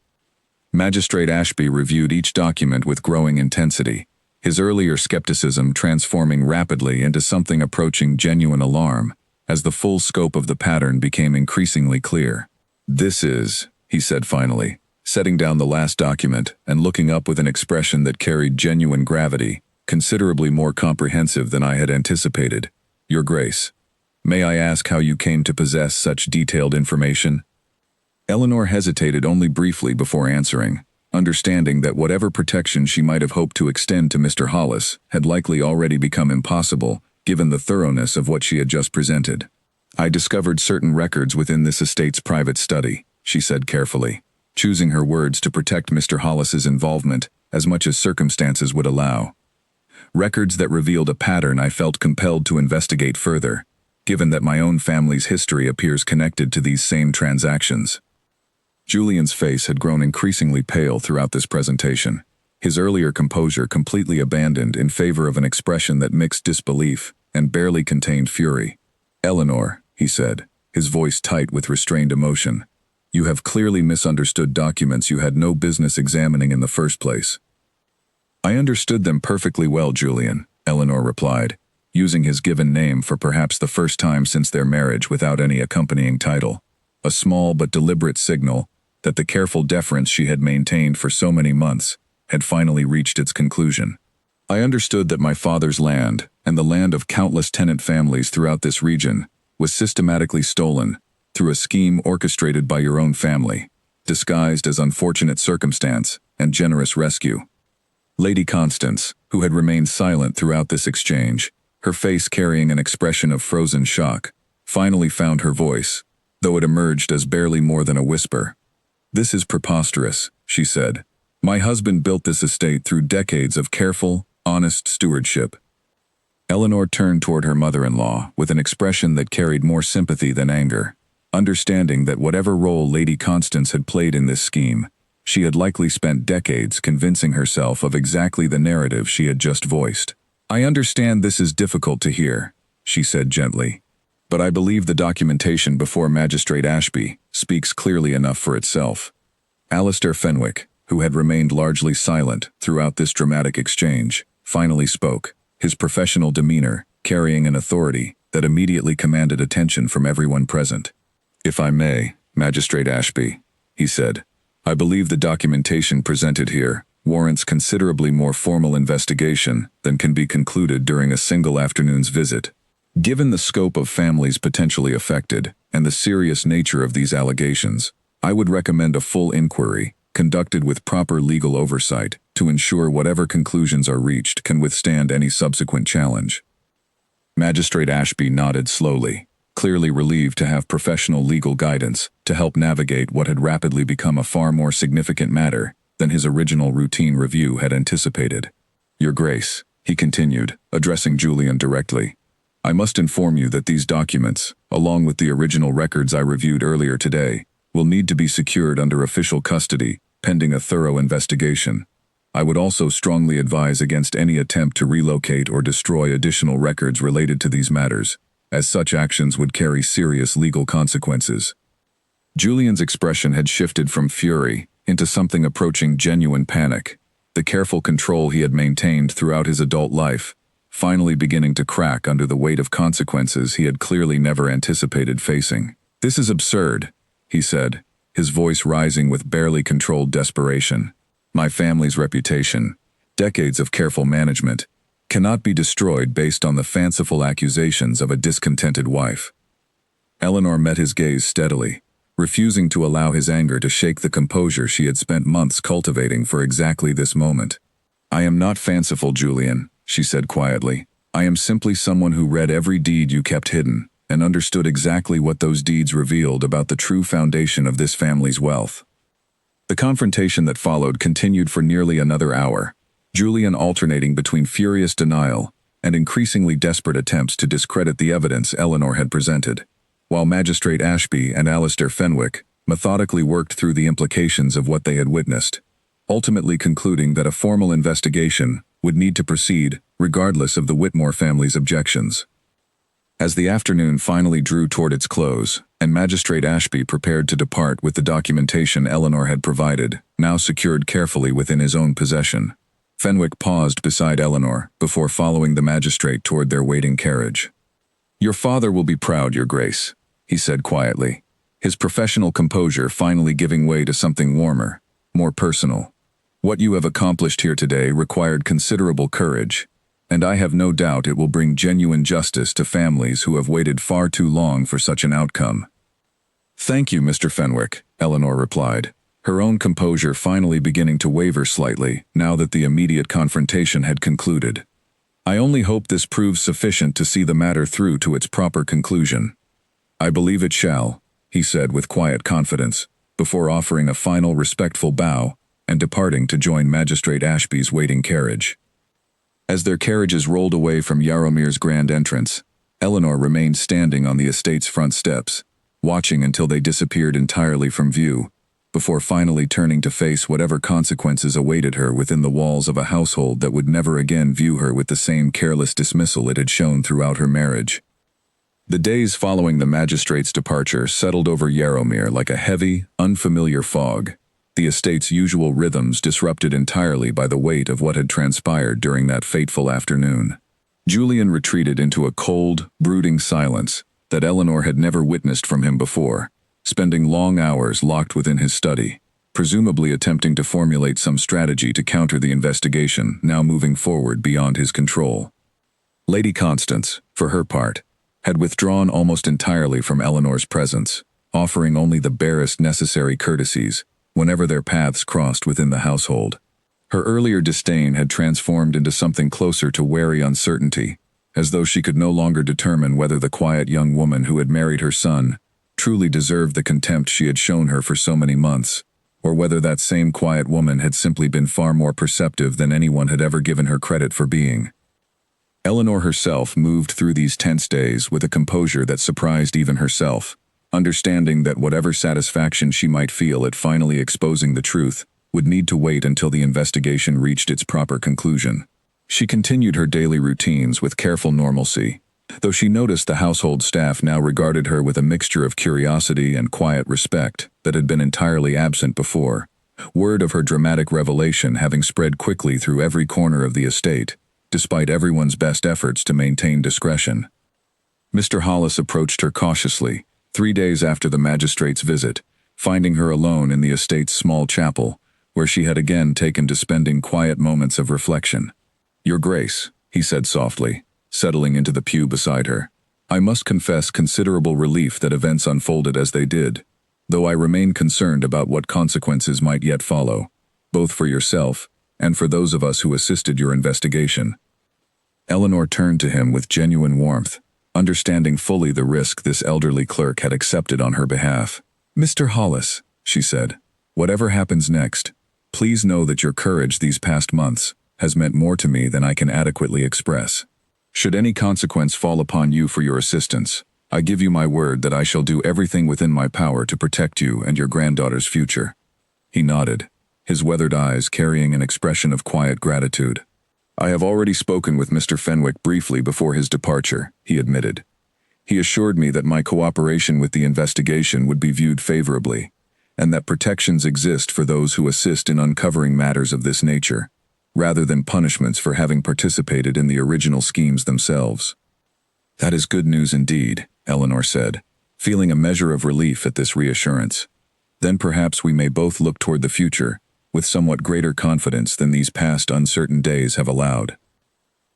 Magistrate Ashby reviewed each document with growing intensity, his earlier skepticism transforming rapidly into something approaching genuine alarm, as the full scope of the pattern became increasingly clear. "This is," he said finally, setting down the last document and looking up with an expression that carried genuine gravity, considerably more comprehensive than I had anticipated. "Your Grace, may I ask how you came to possess such detailed information?" Eleanor hesitated only briefly before answering, understanding that whatever protection she might have hoped to extend to Mr. Hollis had likely already become impossible, given the thoroughness of what she had just presented. "I discovered certain records within this estate's private study," she said carefully, choosing her words to protect Mr. Hollis's involvement as much as circumstances would allow. "Records that revealed a pattern I felt compelled to investigate further, given that my own family's history appears connected to these same transactions." Julian's face had grown increasingly pale throughout this presentation, his earlier composure completely abandoned in favor of an expression that mixed disbelief and barely contained fury. "Eleanor," he said, his voice tight with restrained emotion, "you have clearly misunderstood documents you had no business examining in the first place." "I understood them perfectly well, Julian," Eleanor replied, using his given name for perhaps the first time since their marriage without any accompanying title, a small but deliberate signal that the careful deference she had maintained for so many months had finally reached its conclusion. "I understood that my father's land, and the land of countless tenant families throughout this region, was systematically stolen through a scheme orchestrated by your own family, disguised as unfortunate circumstance and generous rescue." Lady Constance, who had remained silent throughout this exchange, her face carrying an expression of frozen shock, finally found her voice, though it emerged as barely more than a whisper. "This is preposterous," she said. "My husband built this estate through decades of careful, honest stewardship." Eleanor turned toward her mother-in-law with an expression that carried more sympathy than anger, understanding that whatever role Lady Constance had played in this scheme, she had likely spent decades convincing herself of exactly the narrative she had just voiced. "I understand this is difficult to hear," she said gently, "but I believe the documentation before Magistrate Ashby speaks clearly enough for itself." Alistair Fenwick, who had remained largely silent throughout this dramatic exchange, finally spoke, his professional demeanor carrying an authority that immediately commanded attention from everyone present. "If I may, Magistrate Ashby," he said, "I believe the documentation presented here warrants considerably more formal investigation than can be concluded during a single afternoon's visit. Given the scope of families potentially affected and the serious nature of these allegations, I would recommend a full inquiry, conducted with proper legal oversight, to ensure whatever conclusions are reached can withstand any subsequent challenge." Magistrate Ashby nodded slowly, clearly relieved to have professional legal guidance to help navigate what had rapidly become a far more significant matter than his original routine review had anticipated. "Your Grace," he continued, addressing Julian directly, "I must inform you that these documents, along with the original records I reviewed earlier today, will need to be secured under official custody, pending a thorough investigation. I would also strongly advise against any attempt to relocate or destroy additional records related to these matters, as such actions would carry serious legal consequences." Julian's expression had shifted from fury into something approaching genuine panic, the careful control he had maintained throughout his adult life, finally beginning to crack under the weight of consequences he had clearly never anticipated facing. "This is absurd," he said, his voice rising with barely controlled desperation. "My family's reputation, decades of careful management, cannot be destroyed based on the fanciful accusations of a discontented wife." Eleanor met his gaze steadily, refusing to allow his anger to shake the composure she had spent months cultivating for exactly this moment. "I am not fanciful, Julian," she said quietly. "I am simply someone who read every deed you kept hidden and understood exactly what those deeds revealed about the true foundation of this family's wealth." The confrontation that followed continued for nearly another hour, Julian alternating between furious denial and increasingly desperate attempts to discredit the evidence Eleanor had presented, while Magistrate Ashby and Alistair Fenwick methodically worked through the implications of what they had witnessed. ultimately concluding that a formal investigation would need to proceed regardless of the Whitmore family's objections. As the afternoon finally drew toward its close, and Magistrate Ashby prepared to depart with the documentation Eleanor had provided, now secured carefully within his own possession, Fenwick paused beside Eleanor before following the magistrate toward their waiting carriage. "Your father will be proud, Your Grace," he said quietly, his professional composure finally giving way to something warmer, more personal. "What you have accomplished here today required considerable courage, and I have no doubt it will bring genuine justice to families who have waited far too long for such an outcome." "Thank you, Mr. Fenwick," Eleanor replied, her own composure finally beginning to waver slightly now that the immediate confrontation had concluded. "I only hope this proves sufficient to see the matter through to its proper conclusion." "I believe it shall," he said with quiet confidence, before offering a final respectful bow and departing to join Magistrate Ashby's waiting carriage. As their carriages rolled away from Yarrowmere's grand entrance, Eleanor remained standing on the estate's front steps, watching until they disappeared entirely from view, before finally turning to face whatever consequences awaited her within the walls of a household that would never again view her with the same careless dismissal it had shown throughout her marriage. The days following the magistrate's departure settled over Yarrowmere like a heavy, unfamiliar fog, the estate's usual rhythms disrupted entirely by the weight of what had transpired during that fateful afternoon. Julian retreated into a cold, brooding silence that Eleanor had never witnessed from him before, spending long hours locked within his study, presumably attempting to formulate some strategy to counter the investigation now moving forward beyond his control. Lady Constance, for her part, had withdrawn almost entirely from Eleanor's presence, offering only the barest necessary courtesies whenever their paths crossed within the household. Her earlier disdain had transformed into something closer to wary uncertainty, as though she could no longer determine whether the quiet young woman who had married her son truly deserved the contempt she had shown her for so many months, or whether that same quiet woman had simply been far more perceptive than anyone had ever given her credit for being. Eleanor herself moved through these tense days with a composure that surprised even herself, understanding that whatever satisfaction she might feel at finally exposing the truth would need to wait until the investigation reached its proper conclusion. She continued her daily routines with careful normalcy, though she noticed the household staff now regarded her with a mixture of curiosity and quiet respect that had been entirely absent before, word of her dramatic revelation having spread quickly through every corner of the estate, despite everyone's best efforts to maintain discretion. Mr. Hollis approached her cautiously, 3 days after the magistrate's visit, finding her alone in the estate's small chapel, where she had again taken to spending quiet moments of reflection. "Your Grace," he said softly, settling into the pew beside her, "I must confess considerable relief that events unfolded as they did, though I remain concerned about what consequences might yet follow, both for yourself and for those of us who assisted your investigation." Eleanor turned to him with genuine warmth, understanding fully the risk this elderly clerk had accepted on her behalf. "Mr. Hollis," she said, "whatever happens next, please know that your courage these past months has meant more to me than I can adequately express. Should any consequence fall upon you for your assistance, I give you my word that I shall do everything within my power to protect you and your granddaughter's future." He nodded, his weathered eyes carrying an expression of quiet gratitude. "I have already spoken with Mr. Fenwick briefly before his departure," he admitted. "He assured me that my cooperation with the investigation would be viewed favorably, and that protections exist for those who assist in uncovering matters of this nature, rather than punishments for having participated in the original schemes themselves." "That is good news indeed," Eleanor said, feeling a measure of relief at this reassurance. "Then perhaps we may both look toward the future with somewhat greater confidence than these past uncertain days have allowed."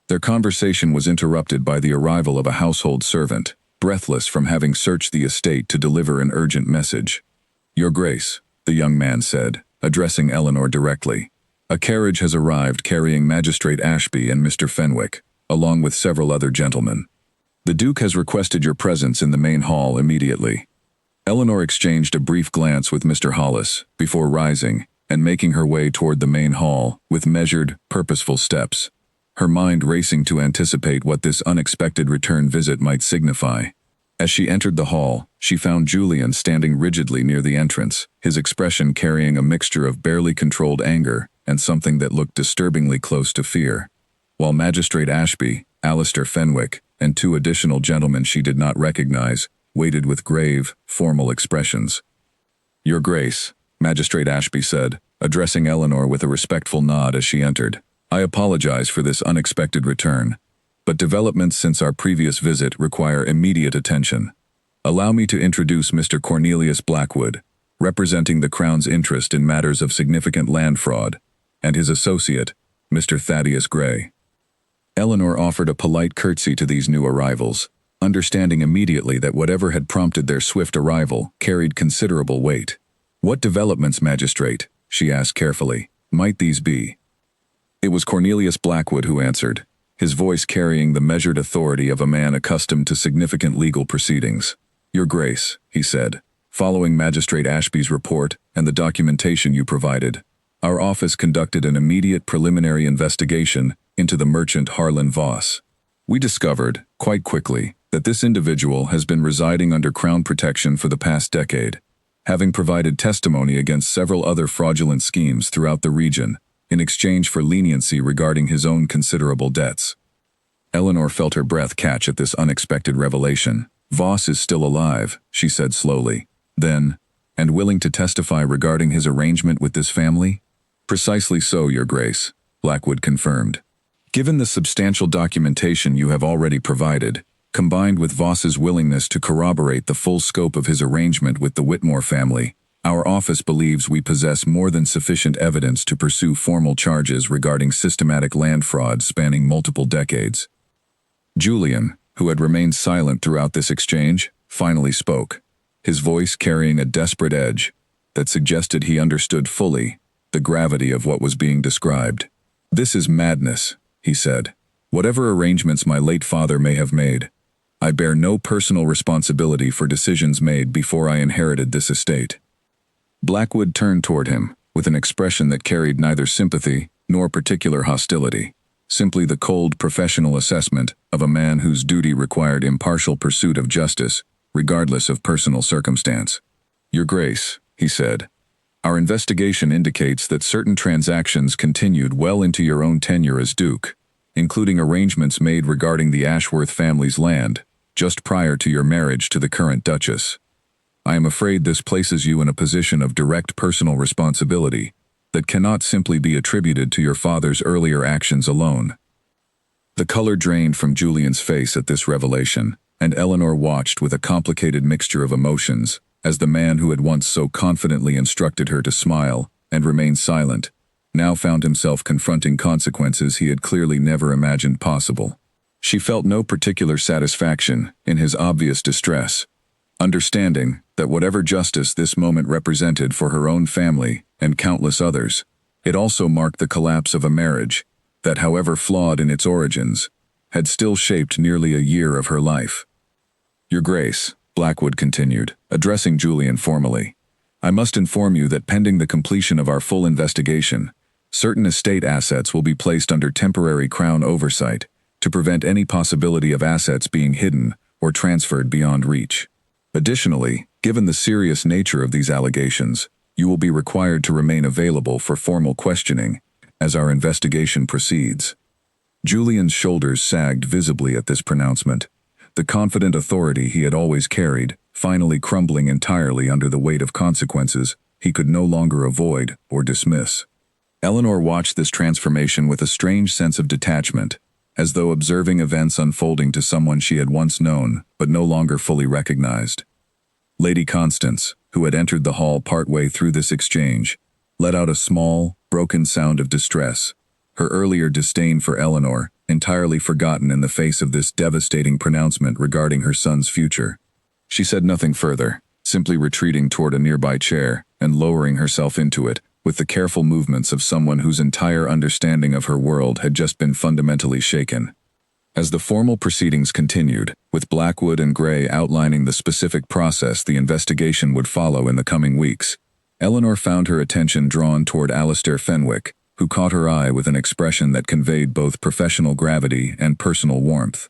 Their conversation was interrupted by the arrival of a household servant, breathless from having searched the estate to deliver an urgent message. "Your Grace," the young man said, addressing Eleanor directly, "a carriage has arrived carrying Magistrate Ashby and Mr. Fenwick, along with several other gentlemen. The Duke has requested your presence in the main hall immediately." Eleanor exchanged a brief glance with Mr. Hollis before rising and making her way toward the main hall with measured, purposeful steps, her mind racing to anticipate what this unexpected return visit might signify. As she entered the hall, she found Julian standing rigidly near the entrance, his expression carrying a mixture of barely controlled anger and something that looked disturbingly close to fear. While Magistrate Ashby, Alistair Fenwick, and two additional gentlemen she did not recognize waited with grave, formal expressions. "Your Grace," Magistrate Ashby said, addressing Eleanor with a respectful nod as she entered. "I apologize for this unexpected return, but developments since our previous visit require immediate attention. Allow me to introduce Mr. Cornelius Blackwood, representing the Crown's interest in matters of significant land fraud, and his associate, Mr. Thaddeus Gray." Eleanor offered a polite curtsy to these new arrivals, understanding immediately that whatever had prompted their swift arrival carried considerable weight. "What developments, Magistrate?" she asked carefully. "Might these be?" It was Cornelius Blackwood who answered, his voice carrying the measured authority of a man accustomed to significant legal proceedings. "Your Grace," he said, "following Magistrate Ashby's report and the documentation you provided, our office conducted an immediate preliminary investigation into the merchant Harlan Voss. We discovered, quite quickly, that this individual has been residing under Crown protection for the past decade, having provided testimony against several other fraudulent schemes throughout the region in exchange for leniency regarding his own considerable debts." Eleanor felt her breath catch at this unexpected revelation. "Voss is still alive," she said slowly. Then, "and willing to testify regarding his arrangement with this family?" "Precisely so, Your Grace," Blackwood confirmed. "Given the substantial documentation you have already provided, combined with Voss's willingness to corroborate the full scope of his arrangement with the Whitmore family, our office believes we possess more than sufficient evidence to pursue formal charges regarding systematic land fraud spanning multiple decades." Julian, who had remained silent throughout this exchange, finally spoke, his voice carrying a desperate edge that suggested he understood fully the gravity of what was being described. "This is madness," he said. "Whatever arrangements my late father may have made, I bear no personal responsibility for decisions made before I inherited this estate." Blackwood turned toward him, with an expression that carried neither sympathy nor particular hostility, simply the cold professional assessment of a man whose duty required impartial pursuit of justice, regardless of personal circumstance. "Your Grace," he said, "our investigation indicates that certain transactions continued well into your own tenure as Duke, including arrangements made regarding the Ashworth family's land, just prior to your marriage to the current Duchess. I am afraid this places you in a position of direct personal responsibility that cannot simply be attributed to your father's earlier actions alone." The color drained from Julian's face at this revelation, and Eleanor watched with a complicated mixture of emotions, as the man who had once so confidently instructed her to smile and remain silent, now found himself confronting consequences he had clearly never imagined possible. She felt no particular satisfaction in his obvious distress, understanding that whatever justice this moment represented for her own family and countless others, it also marked the collapse of a marriage that, however flawed in its origins, had still shaped nearly a year of her life. "Your Grace," Blackwood continued, addressing Julian formally, "I must inform you that pending the completion of our full investigation, certain estate assets will be placed under temporary Crown oversight to prevent any possibility of assets being hidden or transferred beyond reach. Additionally, given the serious nature of these allegations, you will be required to remain available for formal questioning as our investigation proceeds." Julian's shoulders sagged visibly at this pronouncement, the confident authority he had always carried finally crumbling entirely under the weight of consequences he could no longer avoid or dismiss. Eleanor watched this transformation with a strange sense of detachment, as though observing events unfolding to someone she had once known but no longer fully recognized. Lady Constance, who had entered the hall partway through this exchange, let out a small, broken sound of distress, her earlier disdain for Eleanor entirely forgotten in the face of this devastating pronouncement regarding her son's future. She said nothing further, simply retreating toward a nearby chair and lowering herself into it with the careful movements of someone whose entire understanding of her world had just been fundamentally shaken. As the formal proceedings continued, with Blackwood and Gray outlining the specific process the investigation would follow in the coming weeks, Eleanor found her attention drawn toward Alistair Fenwick, who caught her eye with an expression that conveyed both professional gravity and personal warmth.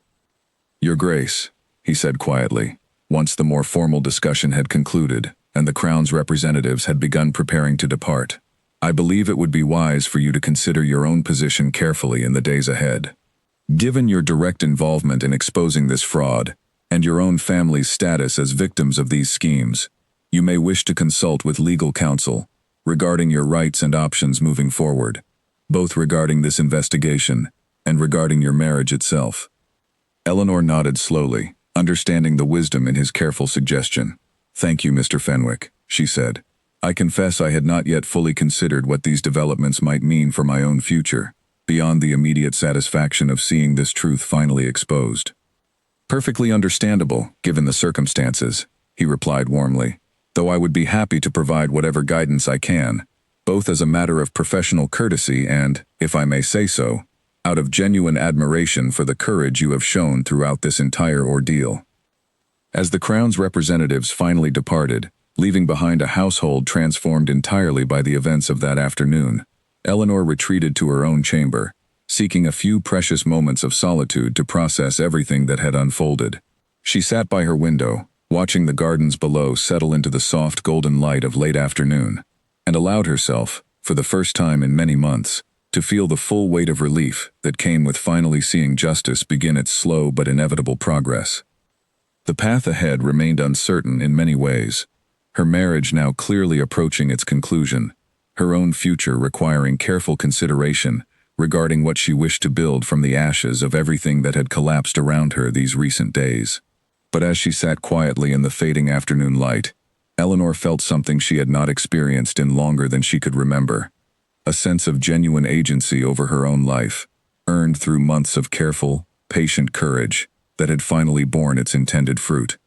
"Your Grace," he said quietly, once the more formal discussion had concluded and the Crown's representatives had begun preparing to depart. "I believe it would be wise for you to consider your own position carefully in the days ahead. Given your direct involvement in exposing this fraud, and your own family's status as victims of these schemes, you may wish to consult with legal counsel regarding your rights and options moving forward, both regarding this investigation and regarding your marriage itself." Eleanor nodded slowly, understanding the wisdom in his careful suggestion. "Thank you, Mr. Fenwick," she said. "I confess I had not yet fully considered what these developments might mean for my own future, beyond the immediate satisfaction of seeing this truth finally exposed." "Perfectly understandable, given the circumstances," he replied warmly, "though I would be happy to provide whatever guidance I can, both as a matter of professional courtesy and, if I may say so, out of genuine admiration for the courage you have shown throughout this entire ordeal." As the Crown's representatives finally departed, leaving behind a household transformed entirely by the events of that afternoon, Eleanor retreated to her own chamber, seeking a few precious moments of solitude to process everything that had unfolded. She sat by her window, watching the gardens below settle into the soft golden light of late afternoon, and allowed herself, for the first time in many months, to feel the full weight of relief that came with finally seeing justice begin its slow but inevitable progress. The path ahead remained uncertain in many ways, her marriage now clearly approaching its conclusion, her own future requiring careful consideration regarding what she wished to build from the ashes of everything that had collapsed around her these recent days. But as she sat quietly in the fading afternoon light, Eleanor felt something she had not experienced in longer than she could remember, a sense of genuine agency over her own life, earned through months of careful, patient courage that had finally borne its intended fruit.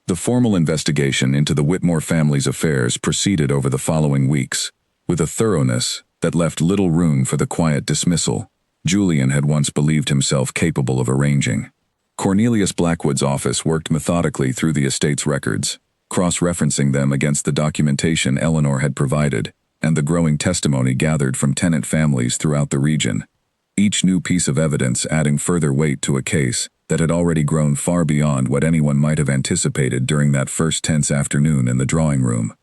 The formal investigation into the Whitmore family's affairs proceeded over the following weeks, with a thoroughness that left little room for the quiet dismissal Julian had once believed himself capable of arranging. Cornelius Blackwood's office worked methodically through the estate's records, cross-referencing them against the documentation Eleanor had provided and the growing testimony gathered from tenant families throughout the region, each new piece of evidence adding further weight to a case that had already grown far beyond what anyone might have anticipated during that first tense afternoon in the drawing room.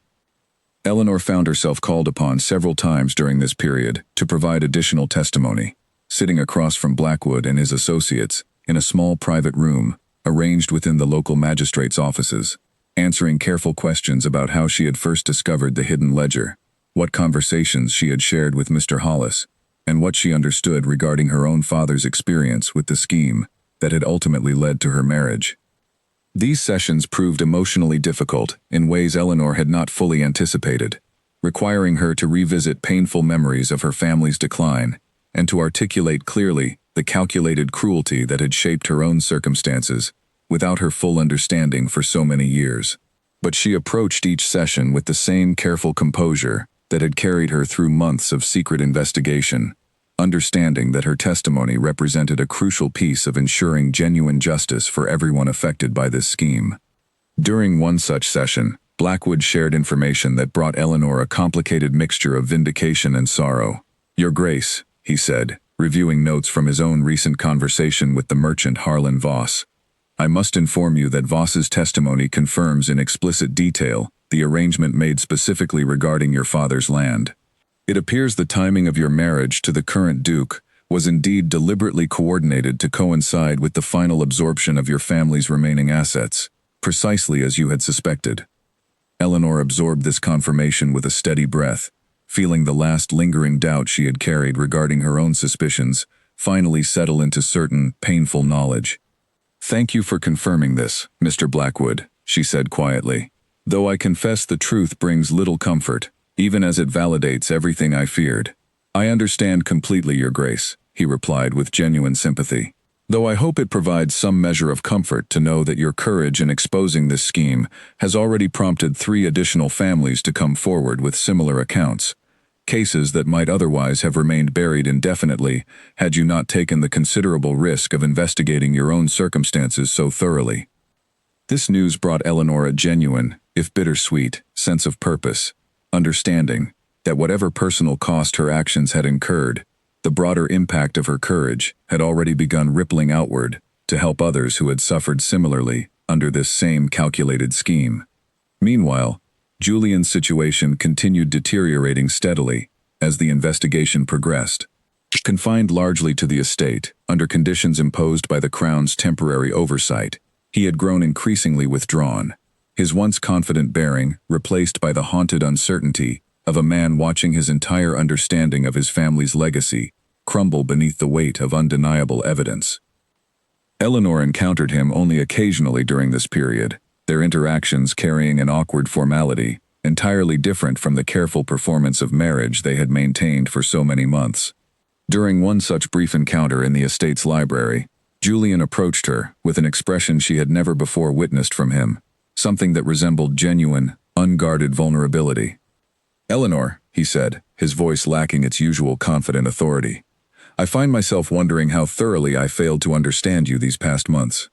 Eleanor found herself called upon several times during this period to provide additional testimony, sitting across from Blackwood and his associates in a small private room arranged within the local magistrate's offices, answering careful questions about how she had first discovered the hidden ledger, what conversations she had shared with Mr. Hollis, and what she understood regarding her own father's experience with the scheme that had ultimately led to her marriage. These sessions proved emotionally difficult in ways Eleanor had not fully anticipated, requiring her to revisit painful memories of her family's decline and to articulate clearly the calculated cruelty that had shaped her own circumstances without her full understanding for so many years. But she approached each session with the same careful composure that had carried her through months of secret investigation, understanding that her testimony represented a crucial piece of ensuring genuine justice for everyone affected by this scheme. During one such session, Blackwood shared information that brought Eleanor a complicated mixture of vindication and sorrow. "Your Grace," he said, reviewing notes from his own recent conversation with the merchant Harlan Voss, "I must inform you that Voss's testimony confirms in explicit detail the arrangement made specifically regarding your father's land. It appears the timing of your marriage to the current Duke was indeed deliberately coordinated to coincide with the final absorption of your family's remaining assets, precisely as you had suspected." Eleanor absorbed this confirmation with a steady breath, feeling the last lingering doubt she had carried regarding her own suspicions finally settle into certain, painful knowledge. "Thank you for confirming this, Mr. Blackwood," she said quietly, "though I confess the truth brings little comfort, even as it validates everything I feared." "I understand completely, Your Grace," he replied with genuine sympathy, "though I hope it provides some measure of comfort to know that your courage in exposing this scheme has already prompted 3 additional families to come forward with similar accounts, cases that might otherwise have remained buried indefinitely had you not taken the considerable risk of investigating your own circumstances so thoroughly." This news brought Eleanor a genuine, if bittersweet, sense of purpose, understanding that whatever personal cost her actions had incurred, the broader impact of her courage had already begun rippling outward to help others who had suffered similarly under this same calculated scheme. Meanwhile, Julian's situation continued deteriorating steadily as the investigation progressed. Confined largely to the estate, under conditions imposed by the Crown's temporary oversight, he had grown increasingly withdrawn, his once confident bearing replaced by the haunted uncertainty of a man watching his entire understanding of his family's legacy crumble beneath the weight of undeniable evidence. Eleanor encountered him only occasionally during this period, their interactions carrying an awkward formality, entirely different from the careful performance of marriage they had maintained for so many months. During one such brief encounter in the estate's library, Julian approached her with an expression she had never before witnessed from him, something that resembled genuine, unguarded vulnerability. "Eleanor," he said, his voice lacking its usual confident authority, "I find myself wondering how thoroughly I failed to understand you these past months.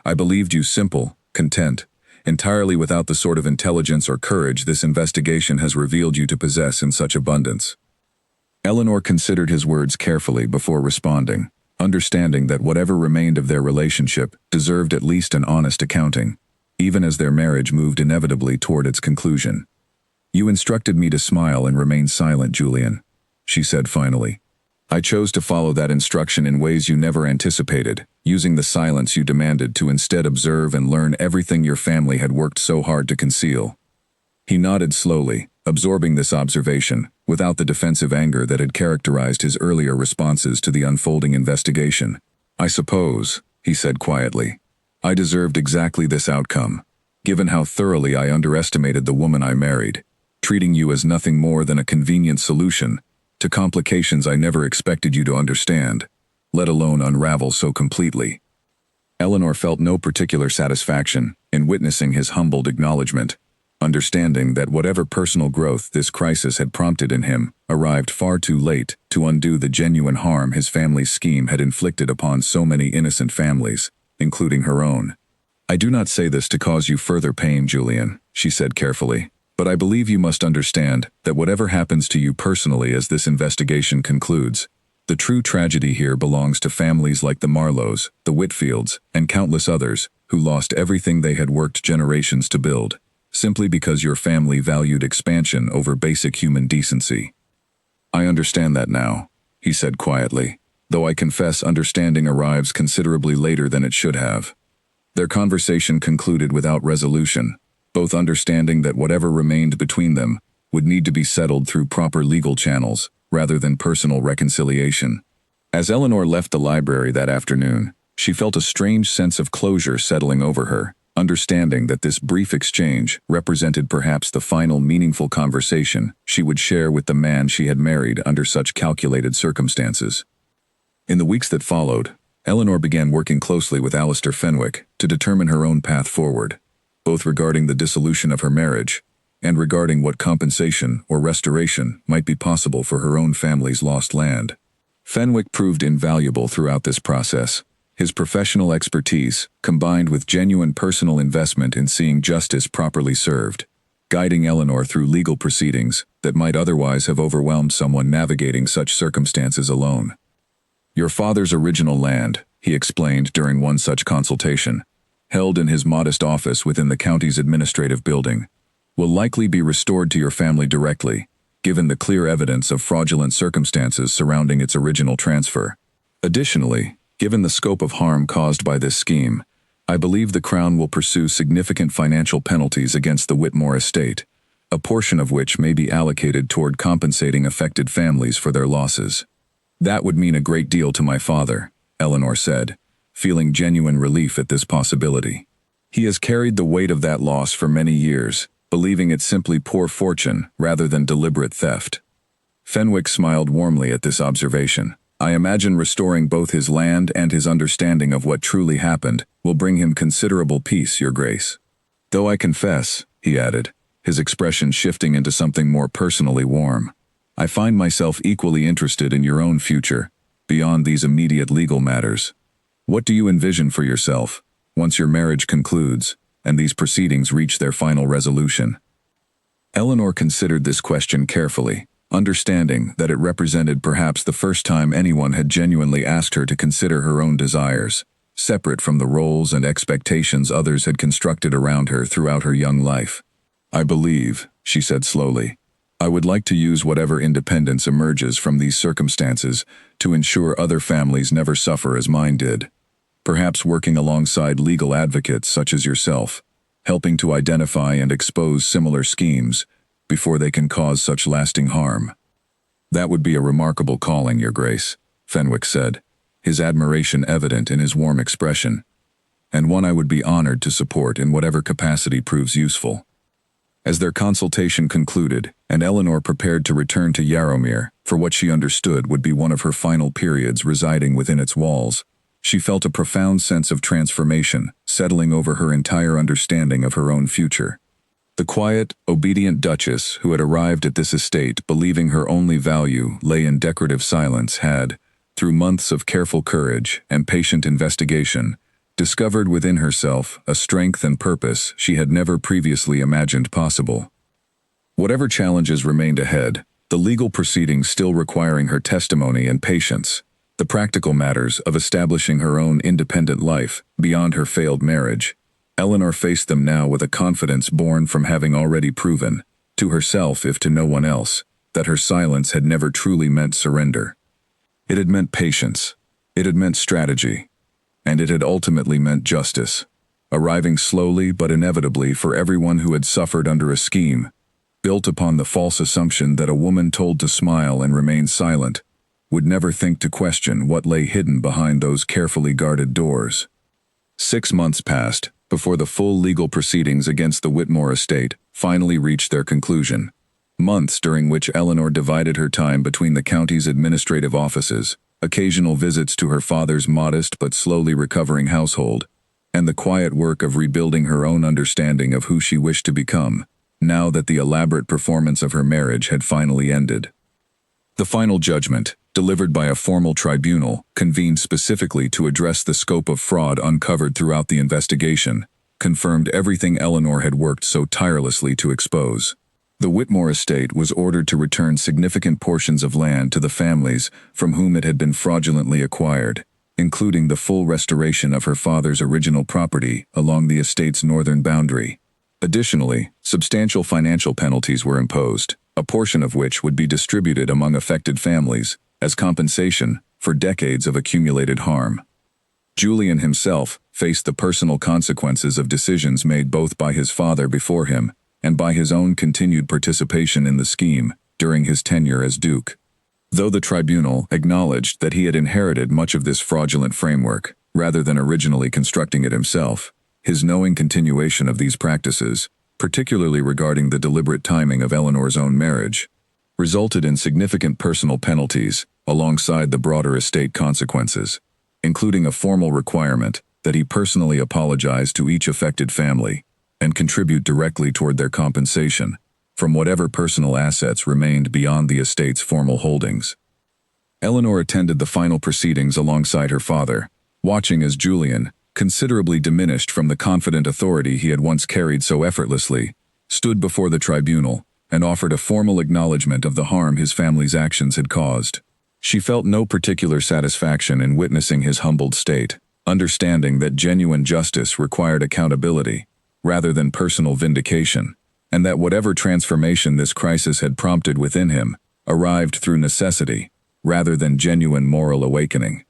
I believed you simple, content, entirely without the sort of intelligence or courage this investigation has revealed you to possess in such abundance." Eleanor considered his words carefully before responding, understanding that whatever remained of their relationship deserved at least an honest accounting, even as their marriage moved inevitably toward its conclusion. "You instructed me to smile and remain silent, Julian," she said finally. "I chose to follow that instruction in ways you never anticipated, using the silence you demanded to instead observe and learn everything your family had worked so hard to conceal." He nodded slowly, absorbing this observation, without the defensive anger that had characterized his earlier responses to the unfolding investigation. "I suppose," he said quietly, "I deserved exactly this outcome, given how thoroughly I underestimated the woman I married, treating you as nothing more than a convenient solution to complications I never expected you to understand, let alone unravel so completely." Eleanor felt no particular satisfaction in witnessing his humbled acknowledgement, understanding that whatever personal growth this crisis had prompted in him arrived far too late to undo the genuine harm his family's scheme had inflicted upon so many innocent families, including her own. "I do not say this to cause you further pain, Julian," she said carefully, "but I believe you must understand that whatever happens to you personally as this investigation concludes, the true tragedy here belongs to families like the Marlowes, the Whitfields, and countless others who lost everything they had worked generations to build, simply because your family valued expansion over basic human decency." "I understand that now," he said quietly, though I confess understanding arrives considerably later than it should have. Their conversation concluded without resolution, both understanding that whatever remained between them would need to be settled through proper legal channels rather than personal reconciliation. As Eleanor left the library that afternoon, she felt a strange sense of closure settling over her, understanding that this brief exchange represented perhaps the final meaningful conversation she would share with the man she had married under such calculated circumstances. In the weeks that followed, Eleanor began working closely with Alistair Fenwick to determine her own path forward, both regarding the dissolution of her marriage and regarding what compensation or restoration might be possible for her own family's lost land. Fenwick proved invaluable throughout this process, his professional expertise combined with genuine personal investment in seeing justice properly served, guiding Eleanor through legal proceedings that might otherwise have overwhelmed someone navigating such circumstances alone. "Your father's original land," he explained during one such consultation, held in his modest office within the county's administrative building, "will likely be restored to your family directly, given the clear evidence of fraudulent circumstances surrounding its original transfer. Additionally, given the scope of harm caused by this scheme, I believe the Crown will pursue significant financial penalties against the Whitmore estate, a portion of which may be allocated toward compensating affected families for their losses." "That would mean a great deal to my father," Eleanor said, feeling genuine relief at this possibility. "He has carried the weight of that loss for many years, believing it simply poor fortune rather than deliberate theft." Fenwick smiled warmly at this observation. "I imagine restoring both his land and his understanding of what truly happened will bring him considerable peace, Your Grace. Though I confess," he added, his expression shifting into something more personally warm, "I find myself equally interested in your own future, beyond these immediate legal matters. What do you envision for yourself, once your marriage concludes, and these proceedings reach their final resolution?" Eleanor considered this question carefully, understanding that it represented perhaps the first time anyone had genuinely asked her to consider her own desires, separate from the roles and expectations others had constructed around her throughout her young life. "I believe," she said slowly, "I would like to use whatever independence emerges from these circumstances to ensure other families never suffer as mine did. Perhaps working alongside legal advocates such as yourself, helping to identify and expose similar schemes before they can cause such lasting harm." "That would be a remarkable calling, Your Grace," Fenwick said, his admiration evident in his warm expression, "and one I would be honored to support in whatever capacity proves useful." As their consultation concluded, and Eleanor prepared to return to Yarrowmere for what she understood would be one of her final periods residing within its walls, she felt a profound sense of transformation settling over her entire understanding of her own future. The quiet, obedient Duchess who had arrived at this estate believing her only value lay in decorative silence had, through months of careful courage and patient investigation, discovered within herself a strength and purpose she had never previously imagined possible. Whatever challenges remained ahead, the legal proceedings still requiring her testimony and patience, the practical matters of establishing her own independent life beyond her failed marriage, Eleanor faced them now with a confidence born from having already proven, to herself if to no one else, that her silence had never truly meant surrender. It had meant patience, it had meant strategy, and it had ultimately meant justice, arriving slowly but inevitably for everyone who had suffered under a scheme, built upon the false assumption that a woman told to smile and remain silent would never think to question what lay hidden behind those carefully guarded doors. 6 months passed before the full legal proceedings against the Whitmore estate finally reached their conclusion, months during which Eleanor divided her time between the county's administrative offices, occasional visits to her father's modest but slowly recovering household, and the quiet work of rebuilding her own understanding of who she wished to become, now that the elaborate performance of her marriage had finally ended. The final judgment, delivered by a formal tribunal, convened specifically to address the scope of fraud uncovered throughout the investigation, confirmed everything Eleanor had worked so tirelessly to expose. The Whitmore estate was ordered to return significant portions of land to the families from whom it had been fraudulently acquired, including the full restoration of her father's original property along the estate's northern boundary. Additionally, substantial financial penalties were imposed, a portion of which would be distributed among affected families as compensation for decades of accumulated harm. Julian himself faced the personal consequences of decisions made both by his father before him and by his own continued participation in the scheme during his tenure as Duke. Though the tribunal acknowledged that he had inherited much of this fraudulent framework, rather than originally constructing it himself, his knowing continuation of these practices, particularly regarding the deliberate timing of Eleanor's own marriage, resulted in significant personal penalties alongside the broader estate consequences, including a formal requirement that he personally apologize to each affected family and contribute directly toward their compensation from whatever personal assets remained beyond the estate's formal holdings. Eleanor attended the final proceedings alongside her father, watching as Julian, considerably diminished from the confident authority he had once carried so effortlessly, stood before the tribunal and offered a formal acknowledgement of the harm his family's actions had caused. She felt no particular satisfaction in witnessing his humbled state, understanding that genuine justice required accountability, rather than personal vindication, and that whatever transformation this crisis had prompted within him arrived through necessity, rather than genuine moral awakening.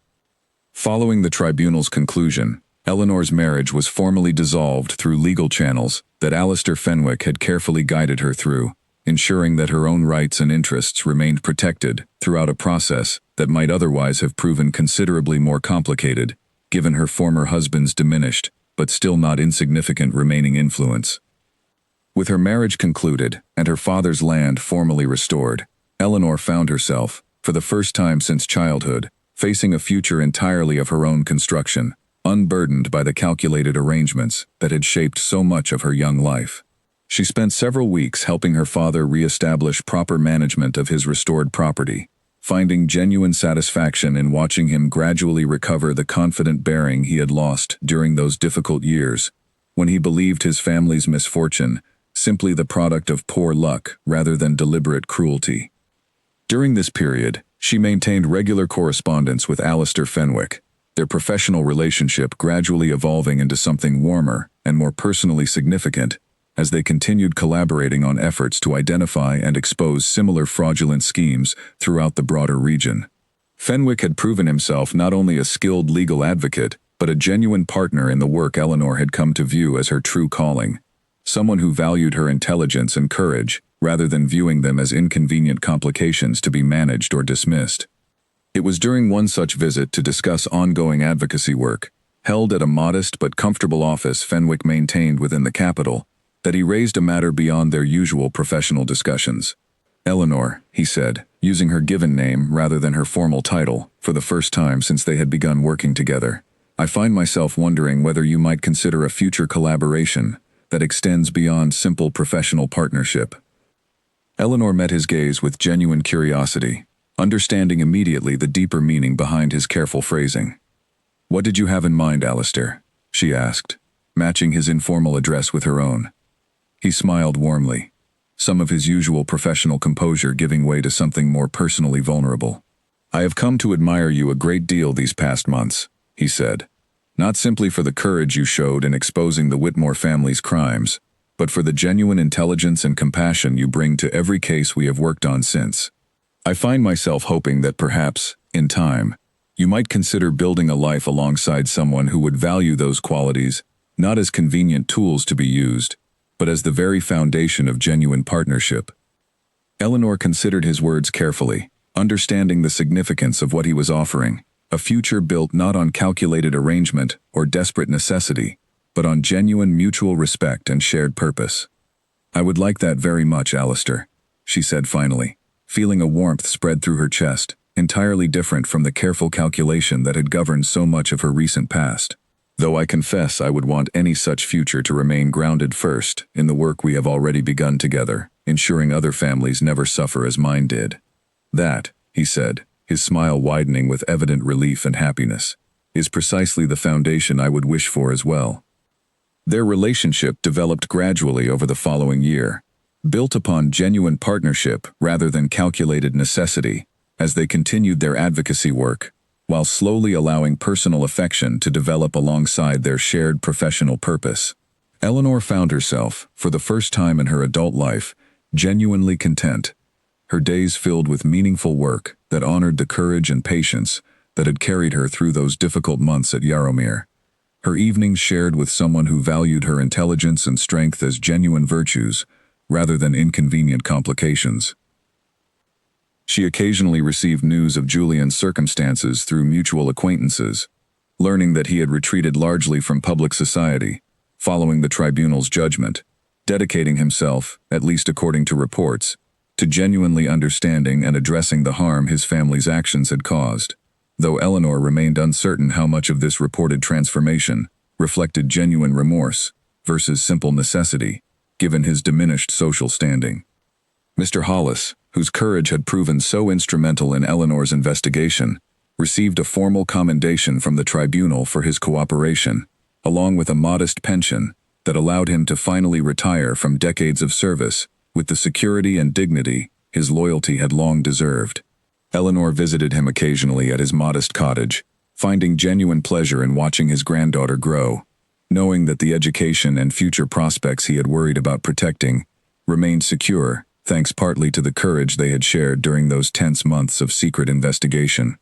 Following the tribunal's conclusion, Eleanor's marriage was formally dissolved through legal channels that Alistair Fenwick had carefully guided her through, ensuring that her own rights and interests remained protected throughout a process that might otherwise have proven considerably more complicated, given her former husband's diminished, but still not insignificant remaining influence. With her marriage concluded and her father's land formally restored, Eleanor found herself, for the first time since childhood, facing a future entirely of her own construction, unburdened by the calculated arrangements that had shaped so much of her young life. She spent several weeks helping her father re-establish proper management of his restored property, finding genuine satisfaction in watching him gradually recover the confident bearing he had lost during those difficult years, when he believed his family's misfortune simply the product of poor luck rather than deliberate cruelty. During this period, she maintained regular correspondence with Alistair Fenwick, their professional relationship gradually evolving into something warmer and more personally significant as they continued collaborating on efforts to identify and expose similar fraudulent schemes throughout the broader region. Fenwick had proven himself not only a skilled legal advocate, but a genuine partner in the work Eleanor had come to view as her true calling, someone who valued her intelligence and courage rather than viewing them as inconvenient complications to be managed or dismissed. It was during one such visit to discuss ongoing advocacy work, held at a modest but comfortable office Fenwick maintained within the capital, that he raised a matter beyond their usual professional discussions. "Eleanor," he said, using her given name rather than her formal title, for the first time since they had begun working together, "I find myself wondering whether you might consider a future collaboration that extends beyond simple professional partnership." Eleanor met his gaze with genuine curiosity, understanding immediately the deeper meaning behind his careful phrasing. "What did you have in mind, Alistair?" she asked, matching his informal address with her own. He smiled warmly, some of his usual professional composure giving way to something more personally vulnerable. "I have come to admire you a great deal these past months," he said, "not simply for the courage you showed in exposing the Whitmore family's crimes, but for the genuine intelligence and compassion you bring to every case we have worked on since. I find myself hoping that perhaps, in time, you might consider building a life alongside someone who would value those qualities not as convenient tools to be used, but as the very foundation of genuine partnership." Eleanor considered his words carefully, understanding the significance of what he was offering, a future built not on calculated arrangement or desperate necessity, but on genuine mutual respect and shared purpose. "I would like that very much, Alistair," she said finally, feeling a warmth spread through her chest, entirely different from the careful calculation that had governed so much of her recent past. "Though I confess I would want any such future to remain grounded first in the work we have already begun together, ensuring other families never suffer as mine did." "That," he said, his smile widening with evident relief and happiness, "is precisely the foundation I would wish for as well." Their relationship developed gradually over the following year, built upon genuine partnership rather than calculated necessity, as they continued their advocacy work, while slowly allowing personal affection to develop alongside their shared professional purpose. Eleanor found herself, for the first time in her adult life, genuinely content, her days filled with meaningful work that honored the courage and patience that had carried her through those difficult months at Yarrowmere, her evenings shared with someone who valued her intelligence and strength as genuine virtues rather than inconvenient complications. She occasionally received news of Julian's circumstances through mutual acquaintances, learning that he had retreated largely from public society, following the tribunal's judgment, dedicating himself, at least according to reports, to genuinely understanding and addressing the harm his family's actions had caused, though Eleanor remained uncertain how much of this reported transformation reflected genuine remorse versus simple necessity, given his diminished social standing. Mr. Hollis, whose courage had proven so instrumental in Eleanor's investigation, received a formal commendation from the tribunal for his cooperation, along with a modest pension that allowed him to finally retire from decades of service with the security and dignity his loyalty had long deserved. Eleanor visited him occasionally at his modest cottage, finding genuine pleasure in watching his granddaughter grow, knowing that the education and future prospects he had worried about protecting remained secure, thanks partly to the courage they had shared during those tense months of secret investigation.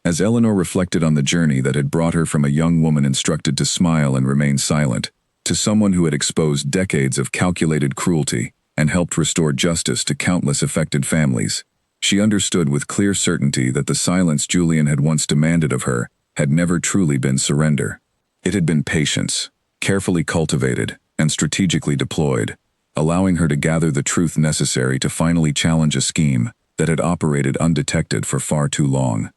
As Eleanor reflected on the journey that had brought her from a young woman instructed to smile and remain silent, to someone who had exposed decades of calculated cruelty and helped restore justice to countless affected families, she understood with clear certainty that the silence Julian had once demanded of her had never truly been surrender. It had been patience, carefully cultivated and strategically deployed, allowing her to gather the truth necessary to finally challenge a scheme that had operated undetected for far too long.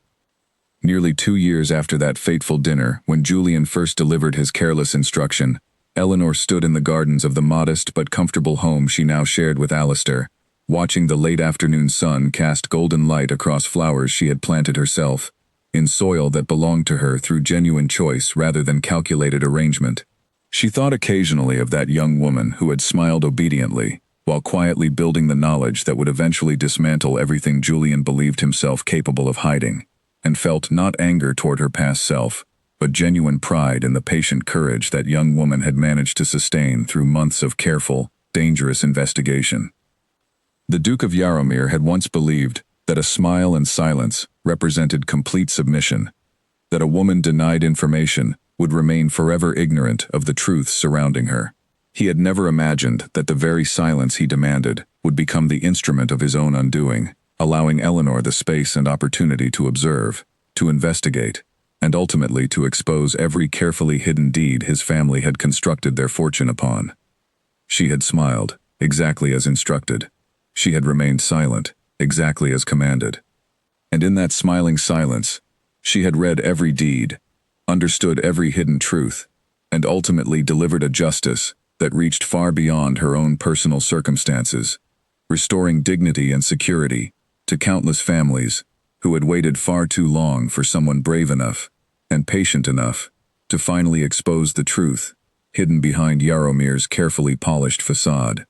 Nearly 2 years after that fateful dinner, when Julian first delivered his careless instruction, Eleanor stood in the gardens of the modest but comfortable home she now shared with Alistair, watching the late afternoon sun cast golden light across flowers she had planted herself, in soil that belonged to her through genuine choice rather than calculated arrangement. She thought occasionally of that young woman who had smiled obediently, while quietly building the knowledge that would eventually dismantle everything Julian believed himself capable of hiding. and felt not anger toward her past self, but genuine pride in the patient courage that young woman had managed to sustain through months of careful, dangerous investigation. The Duke of Yarrowmere had once believed that a smile and silence represented complete submission, that a woman denied information would remain forever ignorant of the truths surrounding her. He had never imagined that the very silence he demanded would become the instrument of his own undoing, allowing Eleanor the space and opportunity to observe, to investigate, and ultimately to expose every carefully hidden deed his family had constructed their fortune upon. She had smiled, exactly as instructed. She had remained silent, exactly as commanded. And in that smiling silence, she had read every deed, understood every hidden truth, and ultimately delivered a justice that reached far beyond her own personal circumstances, restoring dignity and security to countless families who had waited far too long for someone brave enough and patient enough to finally expose the truth hidden behind Yarrowmere's carefully polished facade.